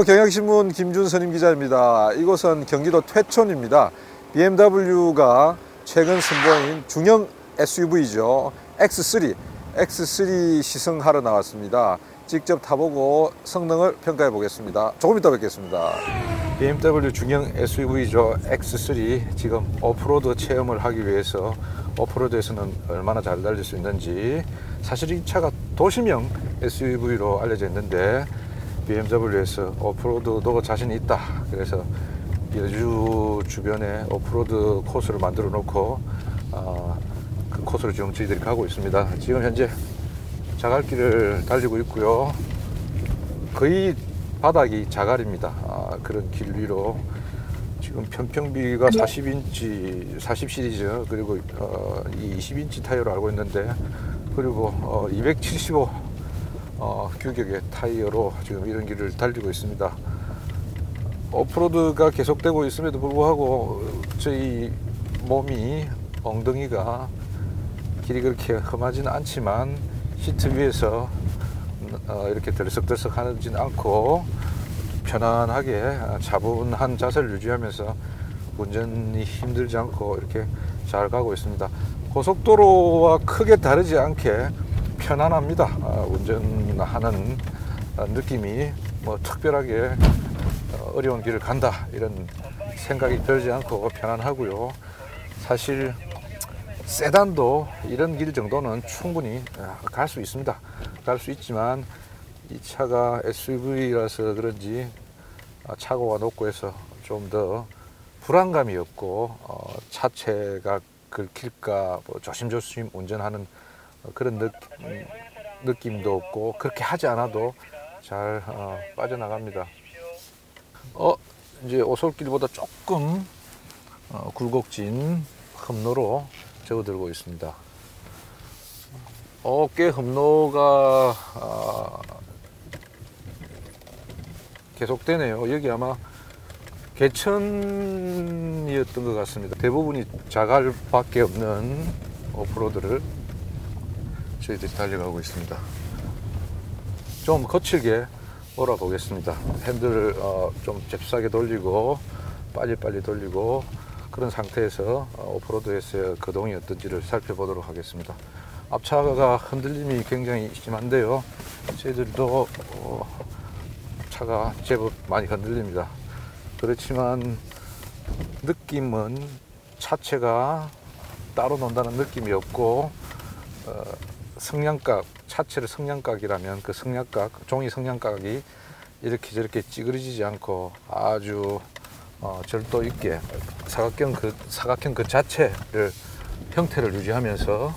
안녕하세요. 경향신문 김준선임 기자입니다. 이곳은 경기도 퇴촌입니다. BMW가 최근 선보인 중형 SUV죠. X3 시승하러 나왔습니다. 직접 타보고 성능을 평가해 보겠습니다. 조금 이따 뵙겠습니다. BMW 중형 SUV죠. X3 지금 오프로드 체험을 하기 위해서 오프로드에서는 얼마나 잘 달릴 수 있는지, 사실 이 차가 도심형 SUV로 알려져 있는데 BMW에서 오프로드도 자신이 있다. 그래서 여주 주변에 오프로드 코스를 만들어 놓고 그 코스로 지금 저희들이 가고 있습니다. 지금 현재 자갈길을 달리고 있고요. 거의 바닥이 자갈입니다. 그런 길 위로 지금 편평비가 40인치 40 시리즈, 그리고 이 20인치 타이어로 알고 있는데, 그리고 275 규격의 타이어로 지금 이런 길을 달리고 있습니다. 오프로드가 계속되고 있음에도 불구하고 저희 몸이, 엉덩이가 길이 그렇게 험하지는 않지만 시트 위에서 이렇게 들썩들썩 하지는 않고 편안하게 차분한 자세를 유지하면서 운전이 힘들지 않고 이렇게 잘 가고 있습니다. 고속도로와 크게 다르지 않게 편안합니다. 운전하는 느낌이 뭐 특별하게 어려운 길을 간다 이런 생각이 들지 않고 편안하고요. 사실 세단도 이런 길 정도는 충분히 갈 수 있습니다. 갈 수 있지만 이 차가 SUV라서 그런지 차고가 높고 해서 좀 더 불안감이 없고 차체가 긁힐까 뭐 조심조심 운전하는 그런 느낌도 없고, 그렇게 하지 않아도 잘 빠져나갑니다. 이제 오솔길보다 조금 굴곡진 험로로 접어들고 있습니다. 꽤 험로가 계속되네요. 여기 아마 개천이었던 것 같습니다. 대부분이 자갈밖에 없는 오프로드를 저희들이 달려가고 있습니다. 좀 거칠게 몰아보겠습니다. 핸들을 좀 잽싸게 돌리고 빨리빨리 돌리고 그런 상태에서 오프로드에서의 거동이 어떤지를 살펴보도록 하겠습니다. 앞차가 흔들림이 굉장히 심한데요. 저희들도 차가 제법 많이 흔들립니다. 그렇지만 느낌은 차체가 따로 논다는 느낌이 없고, 성냥각, 차체를 성냥각이라면 그 성냥각, 종이 성냥각이 이렇게 저렇게 찌그러지지 않고 아주 절도 있게 사각형 그 자체를 형태를 유지하면서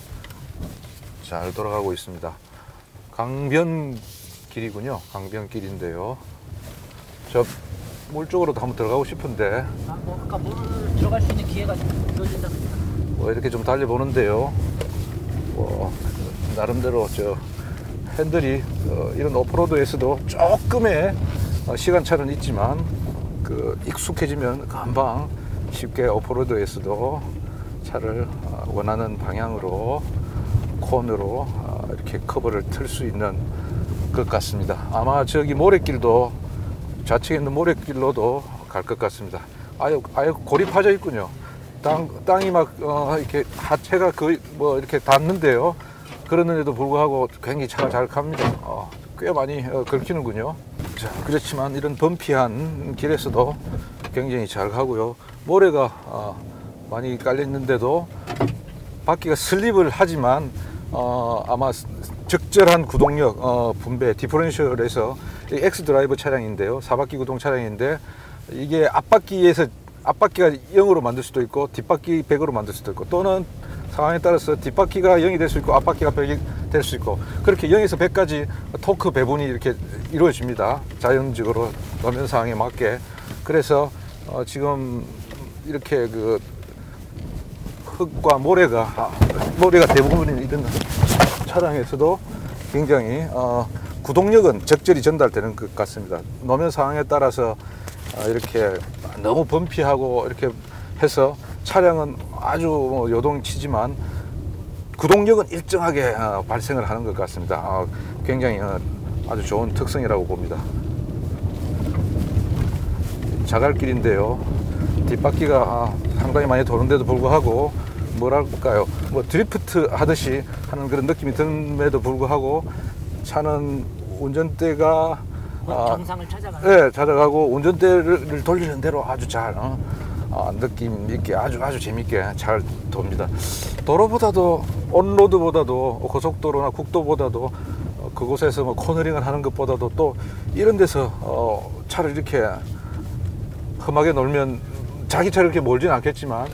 잘 돌아가고 있습니다. 강변길이군요. 강변길인데요. 저 물 쪽으로도 한번 들어가고 싶은데 아까 물 들어갈 수 있는 기회가 주어진다. 이렇게 좀 달려보는데요. 나름대로 저 핸들이 이런 오프로드에서도 조금의 시간차는 있지만 익숙해지면 금방 쉽게 오프로드에서도 차를 원하는 방향으로 콘으로 이렇게 커브를 틀 수 있는 것 같습니다. 아마 저기 모래길도, 좌측에 있는 모래길로도 갈 것 같습니다. 아예 고립하져 있군요. 땅이 막 이렇게 하체가 거의 뭐 이렇게 닿는데요. 그러는데도 불구하고 굉장히 차가 잘 갑니다. 꽤 많이 긁히는군요. 자, 그렇지만 이런 범피한 길에서도 굉장히 잘 가고요. 모래가 많이 깔려 있는데도 바퀴가 슬립을 하지만 아마 적절한 구동력 분배, 디퍼런셜에서 X드라이브 차량인데요. 4바퀴 구동 차량인데, 이게 앞바퀴가 0으로 만들 수도 있고 뒷바퀴 100으로 만들 수도 있고, 또는 상황에 따라서 뒷바퀴가 0이 될 수 있고 앞바퀴가 100이 될 수 있고, 그렇게 0에서 100까지 토크 배분이 이렇게 이루어집니다. 자연적으로 노면 상황에 맞게. 그래서 지금 이렇게 그 흙과 모래가 대부분인 이런 차량에서도 굉장히 구동력은 적절히 전달되는 것 같습니다. 노면 상황에 따라서 이렇게 너무 범피하고 이렇게 해서 차량은 아주 요동치지만 구동력은 일정하게 발생을 하는 것 같습니다. 굉장히 아주 좋은 특성이라고 봅니다. 자갈길인데요. 뒷바퀴가 상당히 많이 도는데도 불구하고 뭐랄까요, 뭐 드리프트 하듯이 하는 그런 느낌이 듦에도 불구하고 차는 운전대가 정상을 찾아가는. 네, 찾아가고 운전대를 돌리는 대로 아주 잘 느낌 있게 아주 재밌게 잘 돕니다. 도로보다도 온로드보다도 고속도로나 국도보다도 그곳에서 뭐 코너링을 하는 것보다도 또 이런 데서 차를 이렇게 험하게 놀면 자기 차를 이렇게 몰지는 않겠지만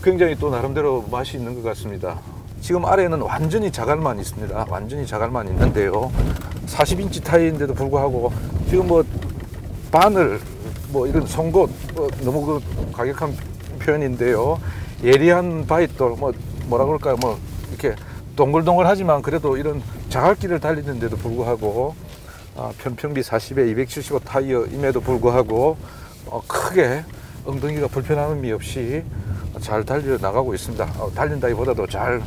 굉장히 또 나름대로 맛이 있는 것 같습니다. 지금 아래에는 완전히 자갈만 있습니다. 완전히 자갈만 있는데요. 40인치 타이어인데도 불구하고 지금 뭐 바늘 뭐 이런 송곳 너무 그 과격한 표현인데요. 예리한 바윗돌 뭐라 그럴까요? 뭐 이렇게 동글동글하지만 그래도 이런 자갈길을 달리는데도 불구하고 편평비 40에 275 타이어임에도 불구하고 크게 엉덩이가 불편함이 없이 잘 달려 나가고 있습니다. 달린다기보다도 잘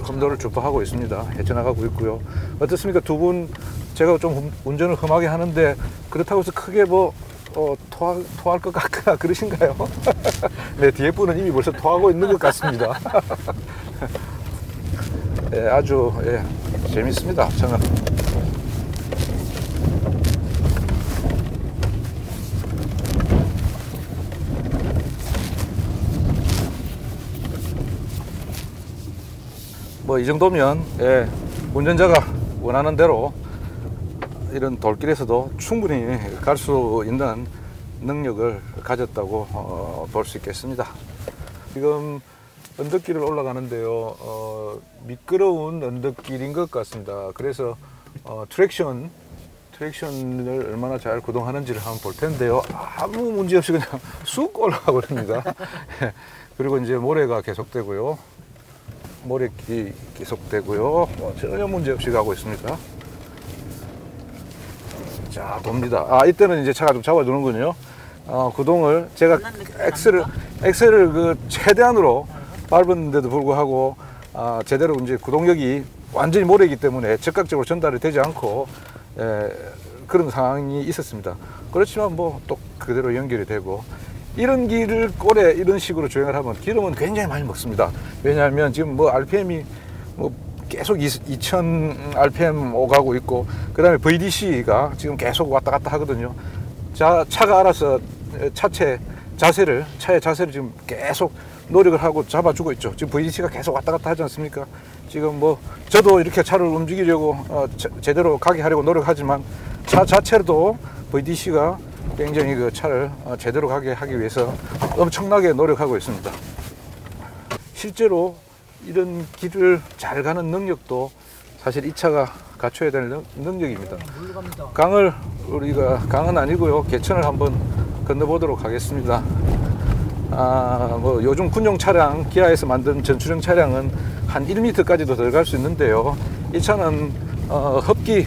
험도를 주파하고 있습니다. 헤쳐나가고 있고요. 어떻습니까? 두 분 제가 좀 운전을 험하게 하는데 그렇다고 해서 크게 뭐 토할 것 같거나 그러신가요? 네, 뒤에 분은 이미 벌써 토하고 있는 것 같습니다. 예, 아주 재밌습니다. 저는. 뭐 이 정도면 운전자가 원하는 대로 이런 돌길에서도 충분히 갈 수 있는 능력을 가졌다고 볼 수 있겠습니다. 지금 언덕길을 올라가는데요. 미끄러운 언덕길인 것 같습니다. 그래서 트랙션을 얼마나 잘 구동하는지를 한번 볼 텐데요. 아무 문제 없이 그냥 쑥 올라가 버립니다. 그리고 이제 모래가 계속되고요. 모래길이 계속되고요. 전혀 문제 없이 가고 있습니다. 자, 돕니다. 이때는 이제 차가 좀 잡아주는군요. 구동을 제가 엑셀을 그 최대한으로 밟았는데도 불구하고 제대로 이제 구동력이 완전히 모래이기 때문에 즉각적으로 전달이 되지 않고 그런 상황이 있었습니다. 그렇지만 뭐 또 그대로 연결이 되고, 이런 길을 꼴에 이런 식으로 주행을 하면 기름은 굉장히 많이 먹습니다. 왜냐하면 지금 뭐 RPM이 뭐 계속 2000 RPM 오가고 있고, 그 다음에 VDC가 지금 계속 왔다 갔다 하거든요. 차가 알아서 차의 자세를 지금 계속 노력을 하고 잡아주고 있죠. 지금 VDC가 계속 왔다 갔다 하지 않습니까? 지금 뭐 저도 이렇게 차를 움직이려고 제대로 가게 하려고 노력하지만 차 자체도 VDC가 굉장히 그 차를 제대로 가게 하기 위해서 엄청나게 노력하고 있습니다. 실제로 이런 길을 잘 가는 능력도 사실 이 차가 갖춰야 될 능력입니다. 강은 아니고요, 개천을 한번 건너보도록 하겠습니다. 뭐 요즘 군용 차량, 기아에서 만든 전출형 차량은 한 1m까지도 들어갈 수 있는데요. 이 차는 흡기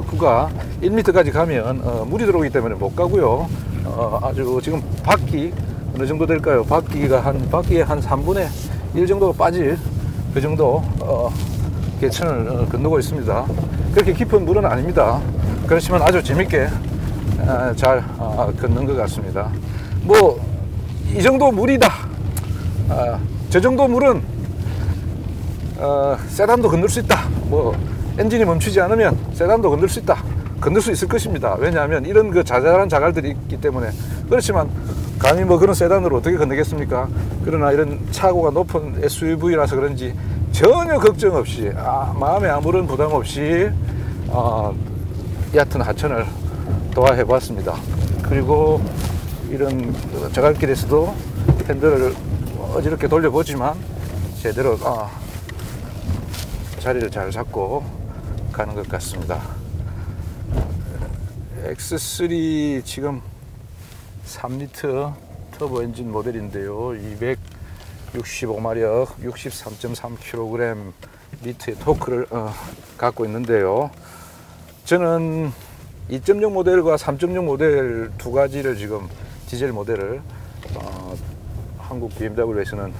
구가 1m까지 가면 물이 들어오기 때문에 못 가고요. 아주 지금 바퀴 어느 정도 될까요? 바퀴의 한 3분의 1 정도가 빠질 그 정도 개천을 건너고 있습니다. 그렇게 깊은 물은 아닙니다. 그렇지만 아주 재밌게 잘 걷는 것 같습니다. 뭐 이 정도 물이다, 저 정도 물은 세단도 건널 수 있다, 뭐 엔진이 멈추지 않으면 세단도 건널 수 있다, 건널 수 있을 것입니다. 왜냐하면 이런 그 자잘한 자갈들이 있기 때문에. 그렇지만 감히 뭐 그런 세단으로 어떻게 건너겠습니까? 그러나 이런 차고가 높은 SUV라서 그런지 전혀 걱정 없이 마음에 아무런 부담 없이 얕은 하천을 도하해 보았습니다. 그리고 이런 자갈길에서도 핸들을 어지럽게 돌려보지만 제대로 자리를 잘 잡고 가는 것 같습니다. X3 지금 3리터 터보 엔진 모델인데요. 265마력 63.3kg 리터의 토크를 갖고 있는데요. 저는 2.0 모델과 3.0 모델 두 가지를 지금 디젤 모델을 한국 BMW에서는,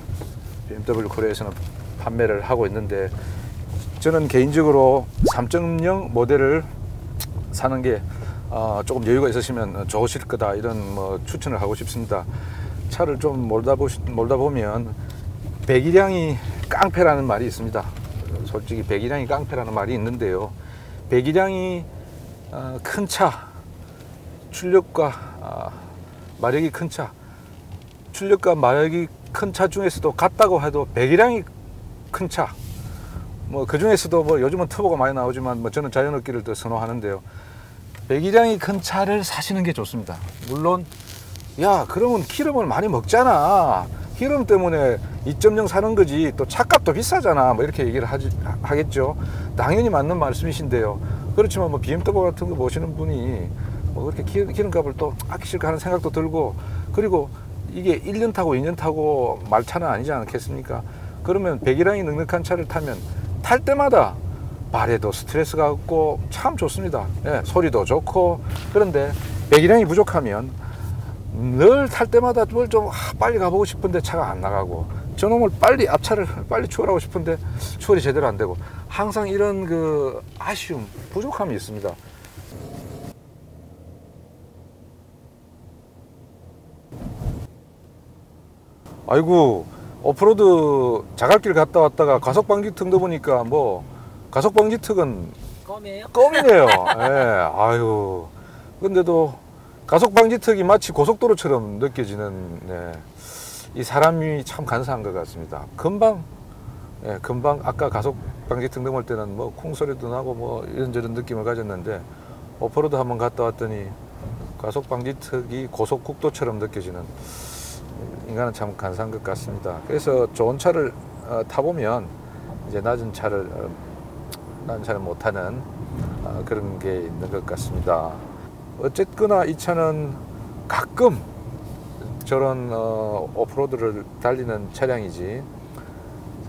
BMW 코리아에서는 판매를 하고 있는데, 저는 개인적으로 3.0 모델을 사는 게 조금 여유가 있으시면 좋으실 거다, 이런 뭐 추천을 하고 싶습니다. 차를 좀 몰다 보면 배기량이 깡패라는 말이 있습니다. 솔직히 배기량이 깡패라는 말이 있는데요. 배기량이 큰 차, 출력과 마력이 큰 차, 출력과 마력이 큰 차 중에서도 같다고 해도 배기량이 큰 차, 뭐 그 중에서도 뭐 요즘은 터보가 많이 나오지만 뭐 저는 자연흡기를 더 선호하는데요. 배기량이 큰 차를 사시는 게 좋습니다. 물론 야, 그러면 기름을 많이 먹잖아, 기름 때문에 2.0 사는 거지, 또 차값도 비싸잖아, 뭐 이렇게 얘기를 하겠죠. 당연히 맞는 말씀이신데요. 그렇지만 뭐 BMW 같은 거 보시는 분이 뭐 그렇게 기름값을 또 아끼실까 하는 생각도 들고, 그리고 이게 1년 타고 2년 타고 말 차는 아니지 않겠습니까? 그러면 배기량이 넉넉한 차를 타면 탈 때마다 발에도 스트레스가 없고 참 좋습니다. 예, 소리도 좋고. 그런데 배기량이 부족하면 늘 탈 때마다 뭘 좀 빨리 가보고 싶은데 차가 안 나가고, 저놈을 빨리 앞차를 빨리 추월하고 싶은데 추월이 제대로 안 되고, 항상 이런 그 아쉬움, 부족함이 있습니다. 아이고, 오프로드 자갈길 갔다 왔다가 가속방지 턱 넣어보니까 뭐 가속방지 턱은 껌이에요? 껌이네요. 예, 아유. 근데도 가속방지 턱이 마치 고속도로처럼 느껴지는, 네, 이 사람이 참 간사한 것 같습니다. 금방 아까 가속방지 턱 넘을 때는 뭐 쿵소리도 나고 뭐 이런저런 느낌을 가졌는데, 오프로드 한번 갔다 왔더니 가속방지 턱이 고속국도처럼 느껴지는, 인간은 참 간사한 것 같습니다. 그래서 좋은 차를 타보면 이제 낮은 차를 못 타는 그런 게 있는 것 같습니다. 어쨌거나 이 차는 가끔 저런 오프로드를 달리는 차량이지,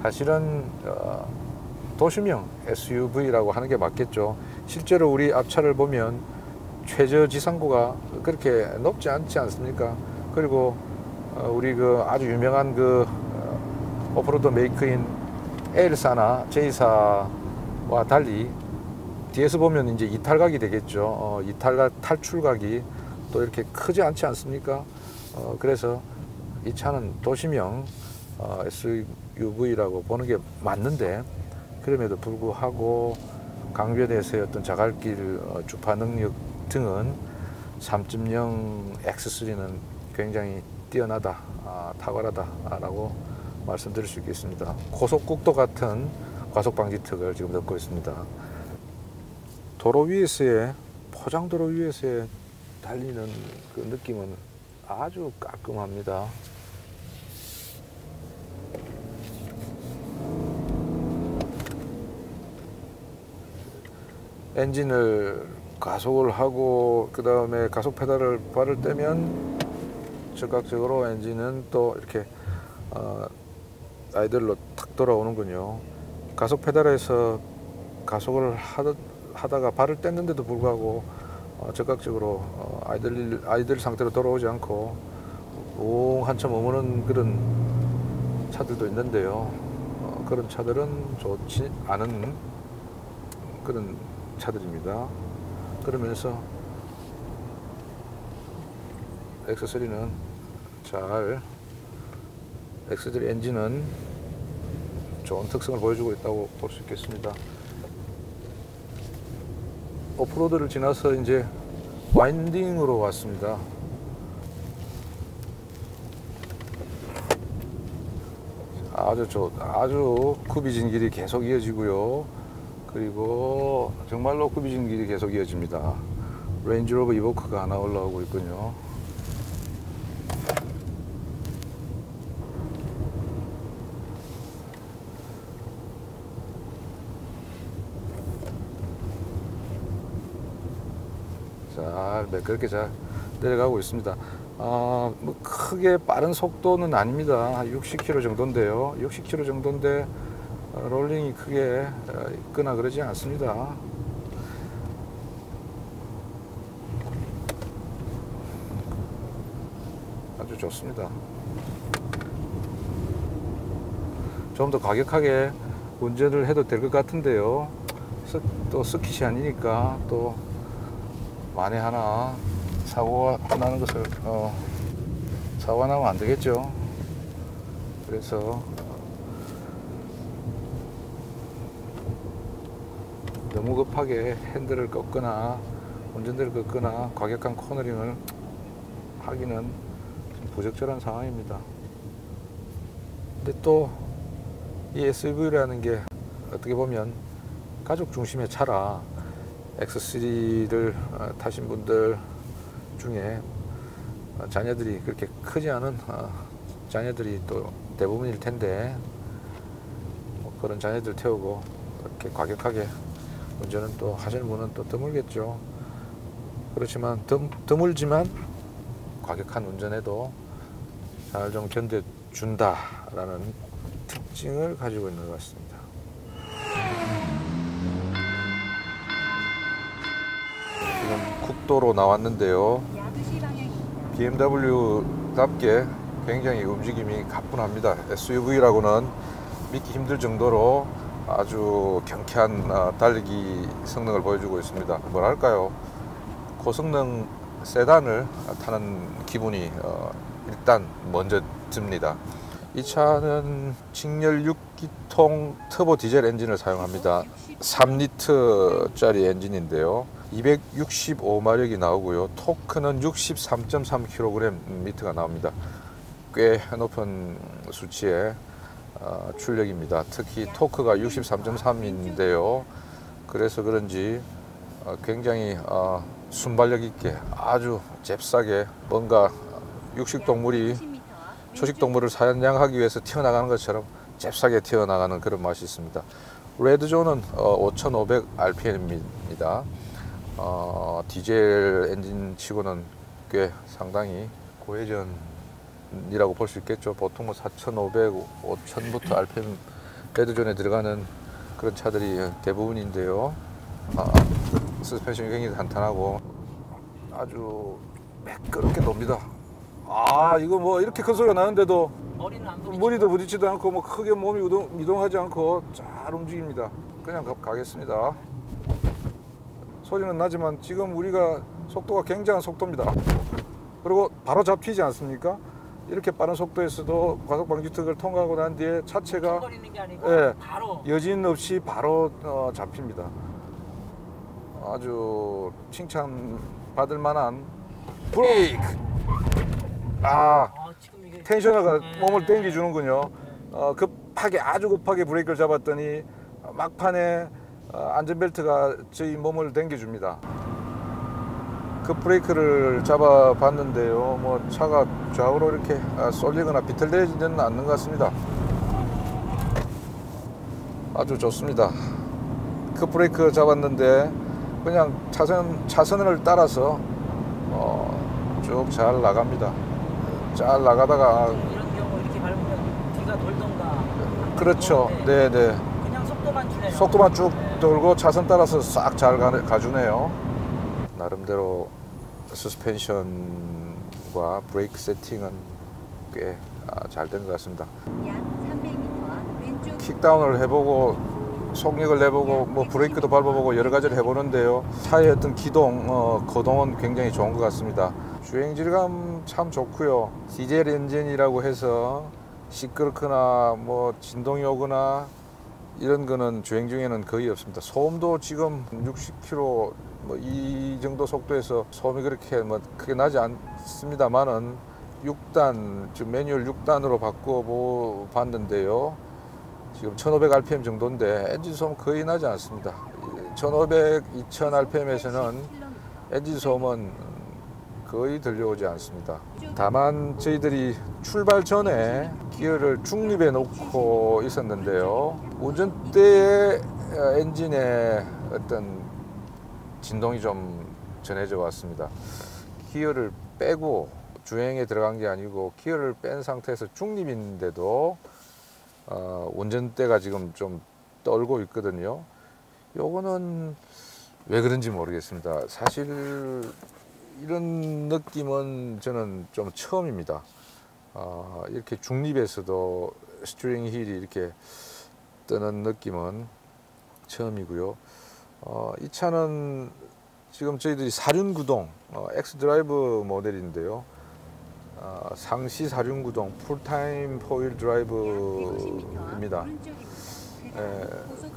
사실은 도시명 SUV라고 하는 게 맞겠죠. 실제로 우리 앞차를 보면 최저 지상고가 그렇게 높지 않지 않습니까? 그리고 우리 그 아주 유명한 그 오프로드 메이커인 L사나 J사와 달리 뒤에서 보면 이제 이탈각이 되겠죠. 이탈각, 탈출각이 또 이렇게 크지 않지 않습니까? 그래서 이 차는 도시명 SUV라고 보는 게 맞는데, 그럼에도 불구하고 강변에서의 어떤 자갈길 주파 능력 등은 3.0 X3는 굉장히 뛰어나다, 탁월하다라고 말씀드릴 수 있겠습니다. 고속국도 같은 과속방지턱을 지금 넣고 있습니다. 도로 위에서의, 포장도로 위에서의 달리는 그 느낌은 아주 깔끔합니다. 엔진을 가속을 하고 그 다음에 가속 페달을 발을 떼면 즉각적으로 엔진은 또 이렇게 아이들로 탁 돌아오는군요. 가속 페달에서 가속을 하다가 발을 뗐는데도 불구하고 즉각적으로 아이들 상태로 돌아오지 않고 웅 한참 머무는 그런 차들도 있는데요. 그런 차들은 좋지 않은 그런 차들입니다. 그러면서 X3는 X3 엔진은 좋은 특성을 보여주고 있다고 볼 수 있겠습니다. 오프로드를 지나서 이제 와인딩으로 왔습니다. 아주 굽이진 길이 계속 이어지고요. 그리고 정말로 굽이진 길이 계속 이어집니다. 레인지로버 이보크가 하나 올라오고 있군요. 잘 매끄럽게 잘 내려가고 있습니다. 뭐 크게 빠른 속도는 아닙니다. 60km 정도인데요. 60km 정도인데 롤링이 크게 있거나 그러지 않습니다. 아주 좋습니다. 좀 더 과격하게 운전을 해도 될 것 같은데요. 또 스킷이 아니니까 또 만에 하나 사고가 나는 것을 사고가 나면 안 되겠죠. 그래서 너무 급하게 핸들을 꺾거나 운전대를 꺾거나 과격한 코너링을 하기는 좀 부적절한 상황입니다. 근데 또 이 SUV라는 게 어떻게 보면 가족 중심의 차라 X3를 타신 분들 중에 자녀들이 그렇게 크지 않은 자녀들이 또 대부분일 텐데 뭐 그런 자녀들 태우고 그렇게 과격하게 운전은 또 하시는 분은 또 드물겠죠. 그렇지만 드물지만 과격한 운전에도 잘 좀 견뎌준다라는 특징을 가지고 있는 것 같습니다. 지금 국도로 나왔는데요. BMW답게 굉장히 움직임이 가뿐합니다. SUV라고는 믿기 힘들 정도로 아주 경쾌한 달리기 성능을 보여주고 있습니다. 뭐랄까요, 고성능 세단을 타는 기분이 일단 먼저 듭니다. 이 차는 직렬 6기통 터보 디젤 엔진을 사용합니다. 3리터짜리 엔진인데요. 265마력이 나오고요. 토크는 63.3kgm가 나옵니다. 꽤 높은 수치의 출력입니다. 특히 토크가 63.3인데요. 그래서 그런지 굉장히 순발력 있게 아주 잽싸게 뭔가 육식동물이 초식동물을 사냥하기 위해서 튀어나가는 것처럼 잽싸게 튀어나가는 그런 맛이 있습니다. 레드존은 5500rpm입니다. 디젤 엔진 치고는 꽤 상당히 고회전이라고 볼 수 있겠죠. 보통 뭐 4500, 5000부터 rpm 레드존에 들어가는 그런 차들이 대부분인데요. 서스펜션이 굉장히 단단하고 아주 매끄럽게 놉니다. 이거 뭐 이렇게 큰 소리가 나는데도 머리도 부딪히도 않고 뭐 크게 몸이 이동하지 않고 잘 움직입니다. 그냥 가겠습니다. 소리는 나지만 지금 우리가 속도가 굉장한 속도입니다. 그리고 바로 잡히지 않습니까? 이렇게 빠른 속도에서도 과속 방지턱을 통과하고 난 뒤에 차체가 바로 여진 없이 바로 잡힙니다. 아주 칭찬받을 만한 브레이크. 지금 이게 텐셔너가 몸을 당겨주는군요. 아주 급하게 브레이크를 잡았더니 막판에 안전벨트가 저희 몸을 당겨줍니다. 그 브레이크를 잡아봤는데요. 뭐 차가 좌우로 이렇게 쏠리거나 비틀대지는 않는 것 같습니다. 아주 좋습니다. 그 브레이크 잡았는데 그냥 차선을 따라서 쭉 잘 나갑니다. 잘 나가다가 이런 경우 이렇게 밟으면 뒤가 돌던가. 그렇죠. 네네. 그냥 속도만 주네요. 속도만 쭉 돌고 차선 따라서 싹 잘 가주네요. 나름대로 서스펜션과 브레이크 세팅은 꽤 잘 된 것 같습니다. 약 300m 왼쪽 킥다운을 해보고 속력을 내보고 뭐 브레이크도 밟아보고 여러 가지를 해보는데요. 차의 어떤 기동, 거동은 굉장히 좋은 것 같습니다. 주행 질감 참 좋고요. 디젤 엔진이라고 해서 시끄럽거나 뭐 진동이 오거나 이런 거는 주행 중에는 거의 없습니다. 소음도 지금 60km 뭐 이 정도 속도에서 소음이 그렇게 뭐 크게 나지 않습니다만은 6단, 지금 매뉴얼 6단으로 바꿔 봤는데요. 지금 1500rpm 정도인데 엔진 소음 거의 나지 않습니다. 1500, 2000rpm에서는 엔진 소음은 거의 들려오지 않습니다. 다만 저희들이 출발 전에 기어를 중립에 놓고 있었는데요. 운전대에 엔진의 어떤 진동이 좀 전해져 왔습니다. 기어를 빼고 주행에 들어간 게 아니고 기어를 뺀 상태에서 중립인데도 운전대가 지금 좀 떨고 있거든요. 요거는 왜 그런지 모르겠습니다. 사실 이런 느낌은 저는 좀 처음입니다. 이렇게 중립에서도 스티어링 휠이 이렇게 뜨는 느낌은 처음이고요. 이 차는 지금 저희들이 사륜구동 엑스드라이브 모델인데요. 상시 사륜구동 풀타임 포일 드라이브입니다.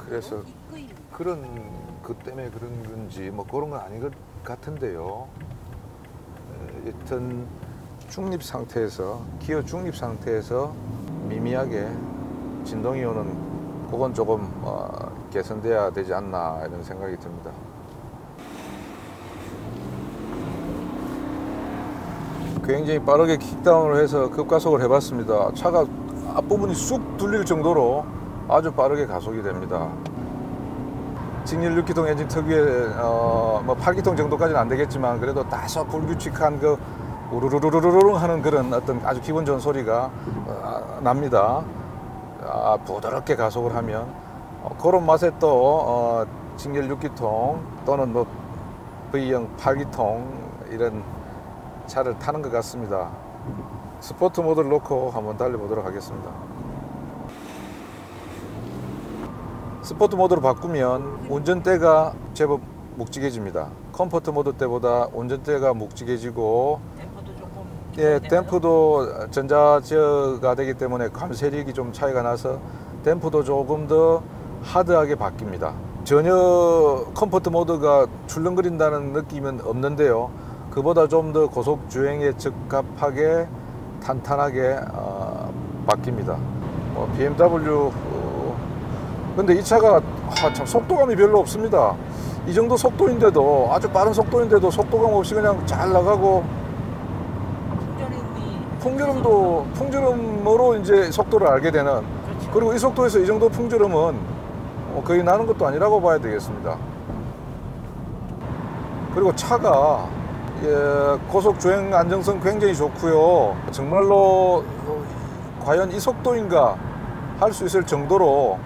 그래서 그 때문에 그런 건지 뭐 그런 건 아닌 것 같은데요. 여튼 중립 상태에서 기어 중립 상태에서 미미하게 진동이 오는 그건 조금 개선돼야 되지 않나 이런 생각이 듭니다. 굉장히 빠르게 킥다운을 해서 급가속을 해봤습니다. 차가 앞부분이 쑥 뚫릴 정도로 아주 빠르게 가속이 됩니다. 직렬 6기통 엔진 특유의 뭐 8기통 정도까지는 안 되겠지만 그래도 다소 불규칙한 그 우르르르르르 하는 그런 어떤 아주 기분 좋은 소리가 납니다. 부드럽게 가속을 하면 그런 맛에 또 직렬 6기통 또는 뭐 V형 8기통 이런 차를 타는 것 같습니다. 스포트 모드를 놓고 한번 달려보도록 하겠습니다. 스포트 모드로 바꾸면 운전대가 제법 묵직해집니다. 컴포트 모드 때보다 운전대가 묵직해지고 댐퍼도 조금 예, 댐프도 전자제어가 되기 때문에 감세력이 좀 차이가 나서 댐프도 조금 더 하드하게 바뀝니다. 전혀 컴포트 모드가 출렁거린다는 느낌은 없는데요. 그보다 좀 더 고속 주행에 적합하게 탄탄하게 바뀝니다. BMW 근데 이 차가 참 속도감이 별로 없습니다. 이 정도 속도인데도 아주 빠른 속도인데도 속도감 없이 그냥 잘 나가고 풍절음으로 이제 속도를 알게 되는 그렇죠. 그리고 이 속도에서 이 정도 풍절음은 거의 나는 것도 아니라고 봐야 되겠습니다. 그리고 차가 고속 주행 안정성 굉장히 좋고요. 정말로 과연 이 속도인가 할 수 있을 정도로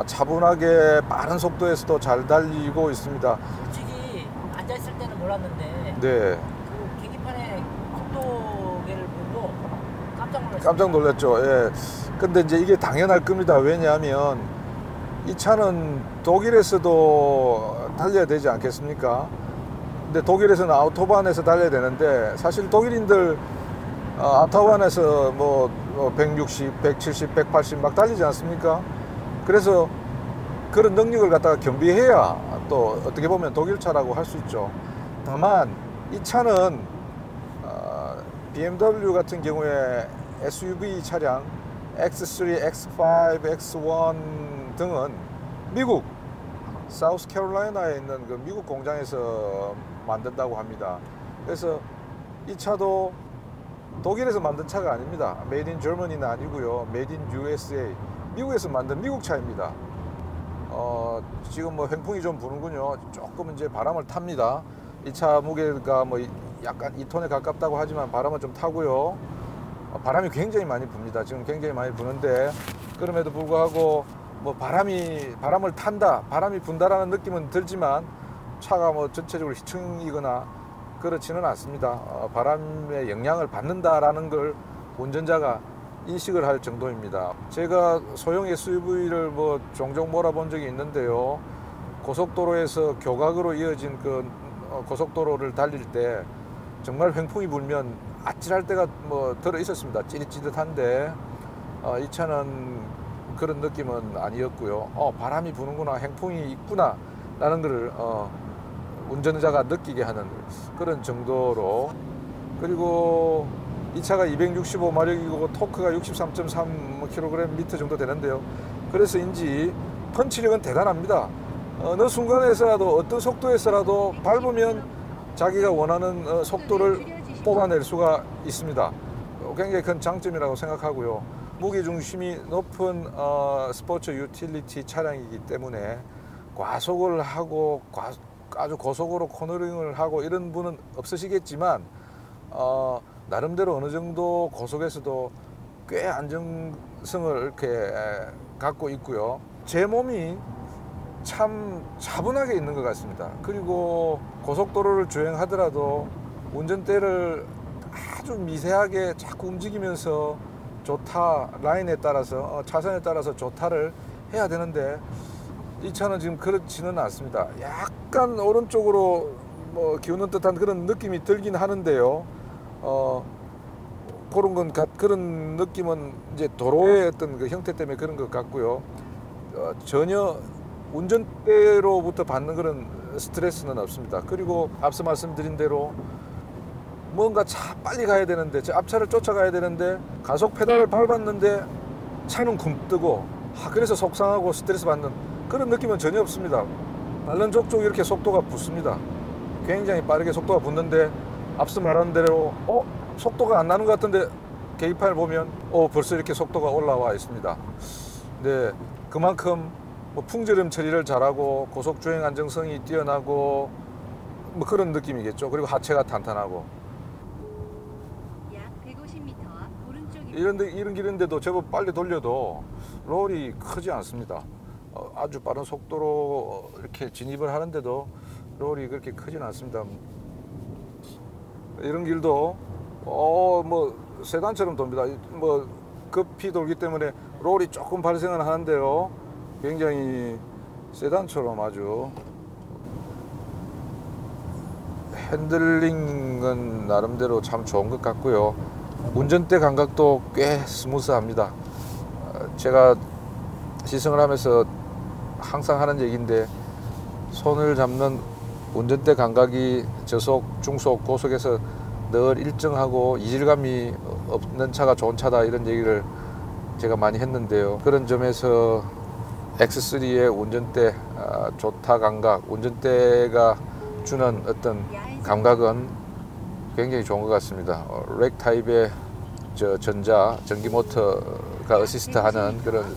차분하게 빠른 속도에서도 잘 달리고 있습니다. 솔직히 앉아있을 때는 몰랐는데 네, 그 계기판에 속도계를 보고 깜짝 놀랐어요. 깜짝 놀랐죠. 예. 근데 이제 이게 당연할 겁니다. 왜냐하면 이 차는 독일에서도 달려야 되지 않겠습니까? 근데 독일에서는 아우토반에서 달려야 되는데 사실 독일인들 아우토반에서 뭐 160, 170, 180 막 달리지 않습니까? 그래서 그런 능력을 갖다가 겸비해야 또 어떻게 보면 독일 차라고 할 수 있죠. 다만 이 차는 BMW 같은 경우에 SUV 차량 X3, X5, X1 등은 미국 사우스캐롤라이나에 있는 그 미국 공장에서 만든다고 합니다. 그래서 이 차도 독일에서 만든 차가 아닙니다. 메이드 인 저머니는 아니고요. 메이드 인 USA 미국에서 만든 미국 차입니다. 지금 뭐 횡풍이 좀 부는군요. 조금 이제 바람을 탑니다. 이 차 무게가 뭐 약간 2톤에 가깝다고 하지만 바람은 좀 타고요. 바람이 굉장히 많이 붑니다. 지금 굉장히 많이 부는데 그럼에도 불구하고 뭐 바람을 탄다, 바람이 분다라는 느낌은 들지만 차가 뭐 전체적으로 휘청이거나 그렇지는 않습니다. 바람의 영향을 받는다라는 걸 운전자가 인식을 할 정도입니다. 제가 소형 SUV를 뭐 종종 몰아본 적이 있는데요. 고속도로에서 교각으로 이어진 그 고속도로를 달릴 때 정말 횡풍이 불면 아찔할 때가 뭐 들어 있었습니다. 찌릿찌릿한데 이 차는 그런 느낌은 아니었고요. 바람이 부는구나, 행풍이 있구나 라는 것을 운전자가 느끼게 하는 그런 정도로. 그리고 이 차가 265마력이고 토크가 63.3kgm 정도 되는데요. 그래서인지 펀치력은 대단합니다. 어느 순간에서라도 어떤 속도에서라도 밟으면 자기가 원하는 속도를 뽑아낼 수가 있습니다. 굉장히 큰 장점이라고 생각하고요. 무게중심이 높은 스포츠 유틸리티 차량이기 때문에 과속을 하고 아주 고속으로 코너링을 하고 이런 분은 없으시겠지만 나름대로 어느 정도 고속에서도 꽤 안정성을 이렇게 갖고 있고요. 제 몸이 참 차분하게 있는 것 같습니다. 그리고 고속도로를 주행하더라도 운전대를 아주 미세하게 자꾸 움직이면서 좋다, 라인에 따라서 차선에 따라서 좋다를 해야 되는데 이 차는 지금 그렇지는 않습니다. 약간 오른쪽으로 뭐 기우는 듯한 그런 느낌이 들긴 하는데요. 그런 느낌은 이제 도로의 어떤 그 형태 때문에 그런 것 같고요. 전혀 운전대로부터 받는 그런 스트레스는 없습니다. 그리고 앞서 말씀드린 대로 뭔가 빨리 가야 되는데, 저 앞차를 쫓아가야 되는데 가속 페달을 밟았는데 차는 굼뜨고, 그래서 속상하고 스트레스 받는 그런 느낌은 전혀 없습니다. 날른 족족 이렇게 속도가 붙습니다. 굉장히 빠르게 속도가 붙는데, 앞서 말한 대로 속도가 안 나는 것 같은데 계기판을 보면 벌써 이렇게 속도가 올라와 있습니다. 네, 그만큼 뭐 풍지름 처리를 잘하고 고속 주행 안정성이 뛰어나고 뭐 그런 느낌이겠죠. 그리고 하체가 탄탄하고. 약 150m 앞 오른쪽입니다. 이런 길인데도 제법 빨리 돌려도 롤이 크지 않습니다. 아주 빠른 속도로 이렇게 진입을 하는데도 롤이 그렇게 크진 않습니다. 이런 길도 뭐 세단처럼 돕니다. 뭐 급히 돌기 때문에 롤이 조금 발생은 하는데요. 굉장히 세단처럼 아주 핸들링은 나름대로 참 좋은 것 같고요. 운전대 감각도 꽤 스무스합니다. 제가 시승을 하면서 항상 하는 얘기인데, 손을 잡는 운전대 감각이 저속, 중속, 고속에서 늘 일정하고 이질감이 없는 차가 좋은 차다, 이런 얘기를 제가 많이 했는데요. 그런 점에서 X3의 운전대 좋다 감각, 운전대가 주는 어떤 감각은 굉장히 좋은 것 같습니다. 렉 타입의 전기 모터가 어시스트하는 그런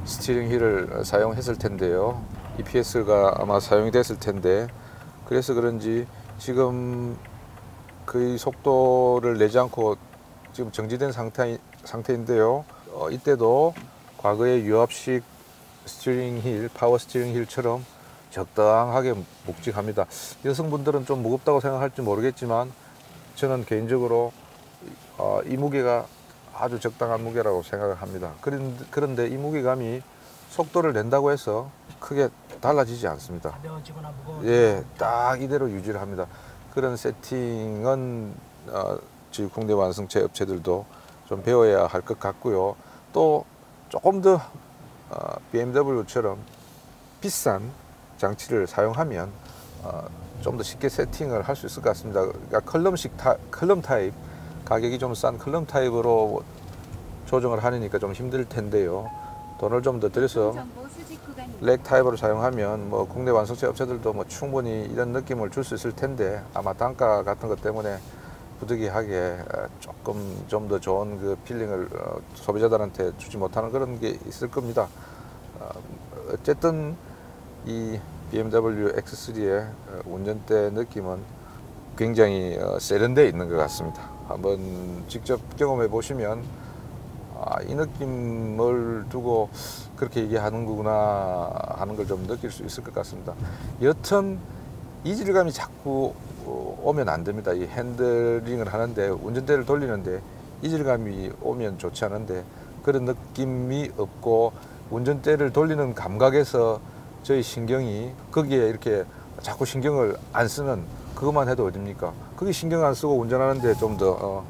스티어링 휠을 사용했을 텐데요. EPS가 아마 사용이 됐을 텐데, 그래서 그런지 지금 거의 속도를 내지 않고 지금 정지된 상태인데요. 이때도 과거의 유압식 스티어링 휠, 파워 스티어링 휠처럼 적당하게 묵직합니다. 여성분들은 좀 무겁다고 생각할지 모르겠지만, 저는 개인적으로 이 무게가 아주 적당한 무게라고 생각을 합니다. 그런데 이 무게감이 속도를 낸다고 해서 크게 달라지지 않습니다. 가벼워지거나 무거워지거나. 예, 딱 이대로 유지를 합니다. 그런 세팅은 저희 국내 완성차 업체들도 좀 배워야 할 것 같고요. 또 조금 더 BMW처럼 비싼 장치를 사용하면 좀 더 쉽게 세팅을 할 수 있을 것 같습니다. 그러니까 컬럼 타입, 가격이 좀 싼 컬럼 타입으로 조정을 하니까 좀 힘들 텐데요. 돈을 좀 더 들여서 정보 수집 구간입니다. 렉 타입으로 사용하면 뭐 국내 완성차 업체들도 뭐 충분히 이런 느낌을 줄 수 있을 텐데, 아마 단가 같은 것 때문에 부득이하게 조금 좀 더 좋은 그 필링을 소비자들한테 주지 못하는 그런 게 있을 겁니다. 어쨌든 이 BMW X3의 운전대 느낌은 굉장히 세련되어 있는 것 같습니다. 한번 직접 경험해 보시면 이 느낌을 두고 그렇게 얘기하는 거구나 하는 걸 좀 느낄 수 있을 것 같습니다. 여튼 이질감이 자꾸 오면 안 됩니다. 이 핸들링을 하는데, 운전대를 돌리는데 이질감이 오면 좋지 않은데, 그런 느낌이 없고 운전대를 돌리는 감각에서 저희 신경이 거기에 이렇게 자꾸 신경을 안 쓰는, 그것만 해도 어딥니까? 거기 신경 안 쓰고 운전하는데 좀 더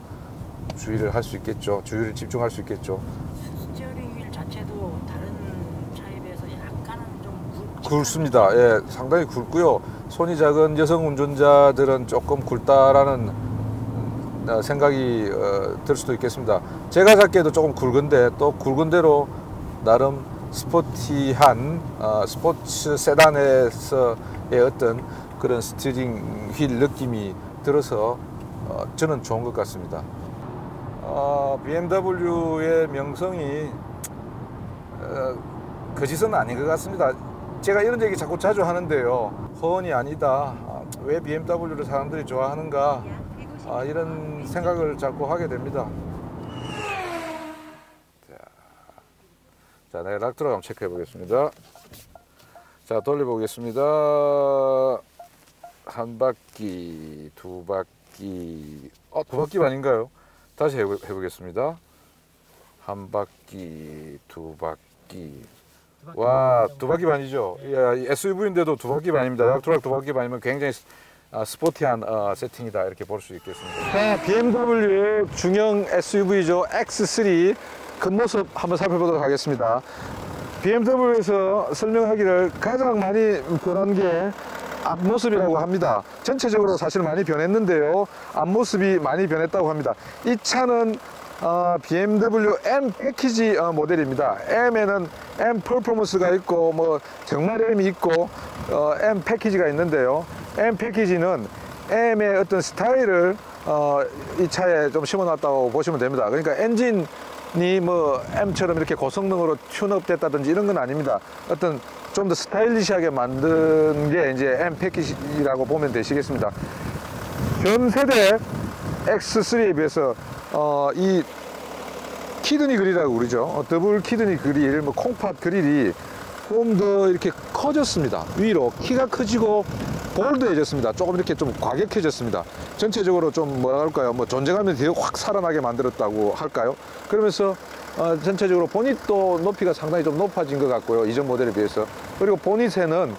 주의를 할 수 있겠죠. 주의를 집중할 수 있겠죠. 스티어링 휠 자체도 다른 차에 비해서 약간은 좀 굵습니다. 예, 상당히 굵고요. 손이 작은 여성 운전자들은 조금 굵다라는 생각이 들 수도 있겠습니다. 제가 잡기에도 조금 굵은데, 또 굵은 대로 나름 스포티한 스포츠 세단에서의 어떤 그런 스티어링 휠 느낌이 들어서 저는 좋은 것 같습니다. BMW의 명성이 거짓은 아닌 것 같습니다. 제가 이런 얘기 자꾸 자주 하는데요. 허언이 아니다. 왜 BMW를 사람들이 좋아하는가? 약 150m 이런 생각을 자꾸 하게 됩니다. 자, 네, 락트로 한번 체크해 보겠습니다. 자, 돌려보겠습니다. 한 바퀴, 두 바퀴, 두 바퀴 아닌가요? 다시 해보겠습니다. 한 바퀴, 두 바퀴. 와, 두 바퀴 반이죠. 야, SUV인데도 두 바퀴 반입니다. 락트락 두 바퀴 반이면 굉장히 스포티한 세팅이다 이렇게 볼 수 있겠습니다. 자, BMW 중형 SUV죠. X3 겉모습 한번 살펴보도록 하겠습니다. BMW에서 설명하기를 가장 많이 변한 게 앞모습이라고 합니다. 전체적으로 사실 많이 변했는데요. 앞모습이 많이 변했다고 합니다. 이 차는 BMW M 패키지 모델입니다. M에는 M 퍼포먼스가 있고 뭐 정말 M이 있고 M 패키지가 있는데요. M 패키지는 M의 어떤 스타일을 이 차에 좀 심어놨다고 보시면 됩니다. 그러니까 엔진이 뭐 M처럼 이렇게 고성능으로 튠업 됐다든지 이런 건 아닙니다. 어떤 좀 더 스타일리시하게 만든 게 이제 M 패키지라고 보면 되시겠습니다. 전 세대 X3에 비해서 이 키드니 그릴이라고 그러죠. 더블 키드니 그릴, 뭐 콩팥 그릴이 좀 더 이렇게 커졌습니다. 위로 키가 커지고 볼드해졌습니다. 조금 이렇게 좀 과격해졌습니다. 전체적으로 좀 뭐라 할까요? 뭐 존재감이 되게 확 살아나게 만들었다고 할까요? 그러면서 전체적으로 보닛도 높이가 상당히 좀 높아진 것 같고요. 이전 모델에 비해서. 그리고 보닛에는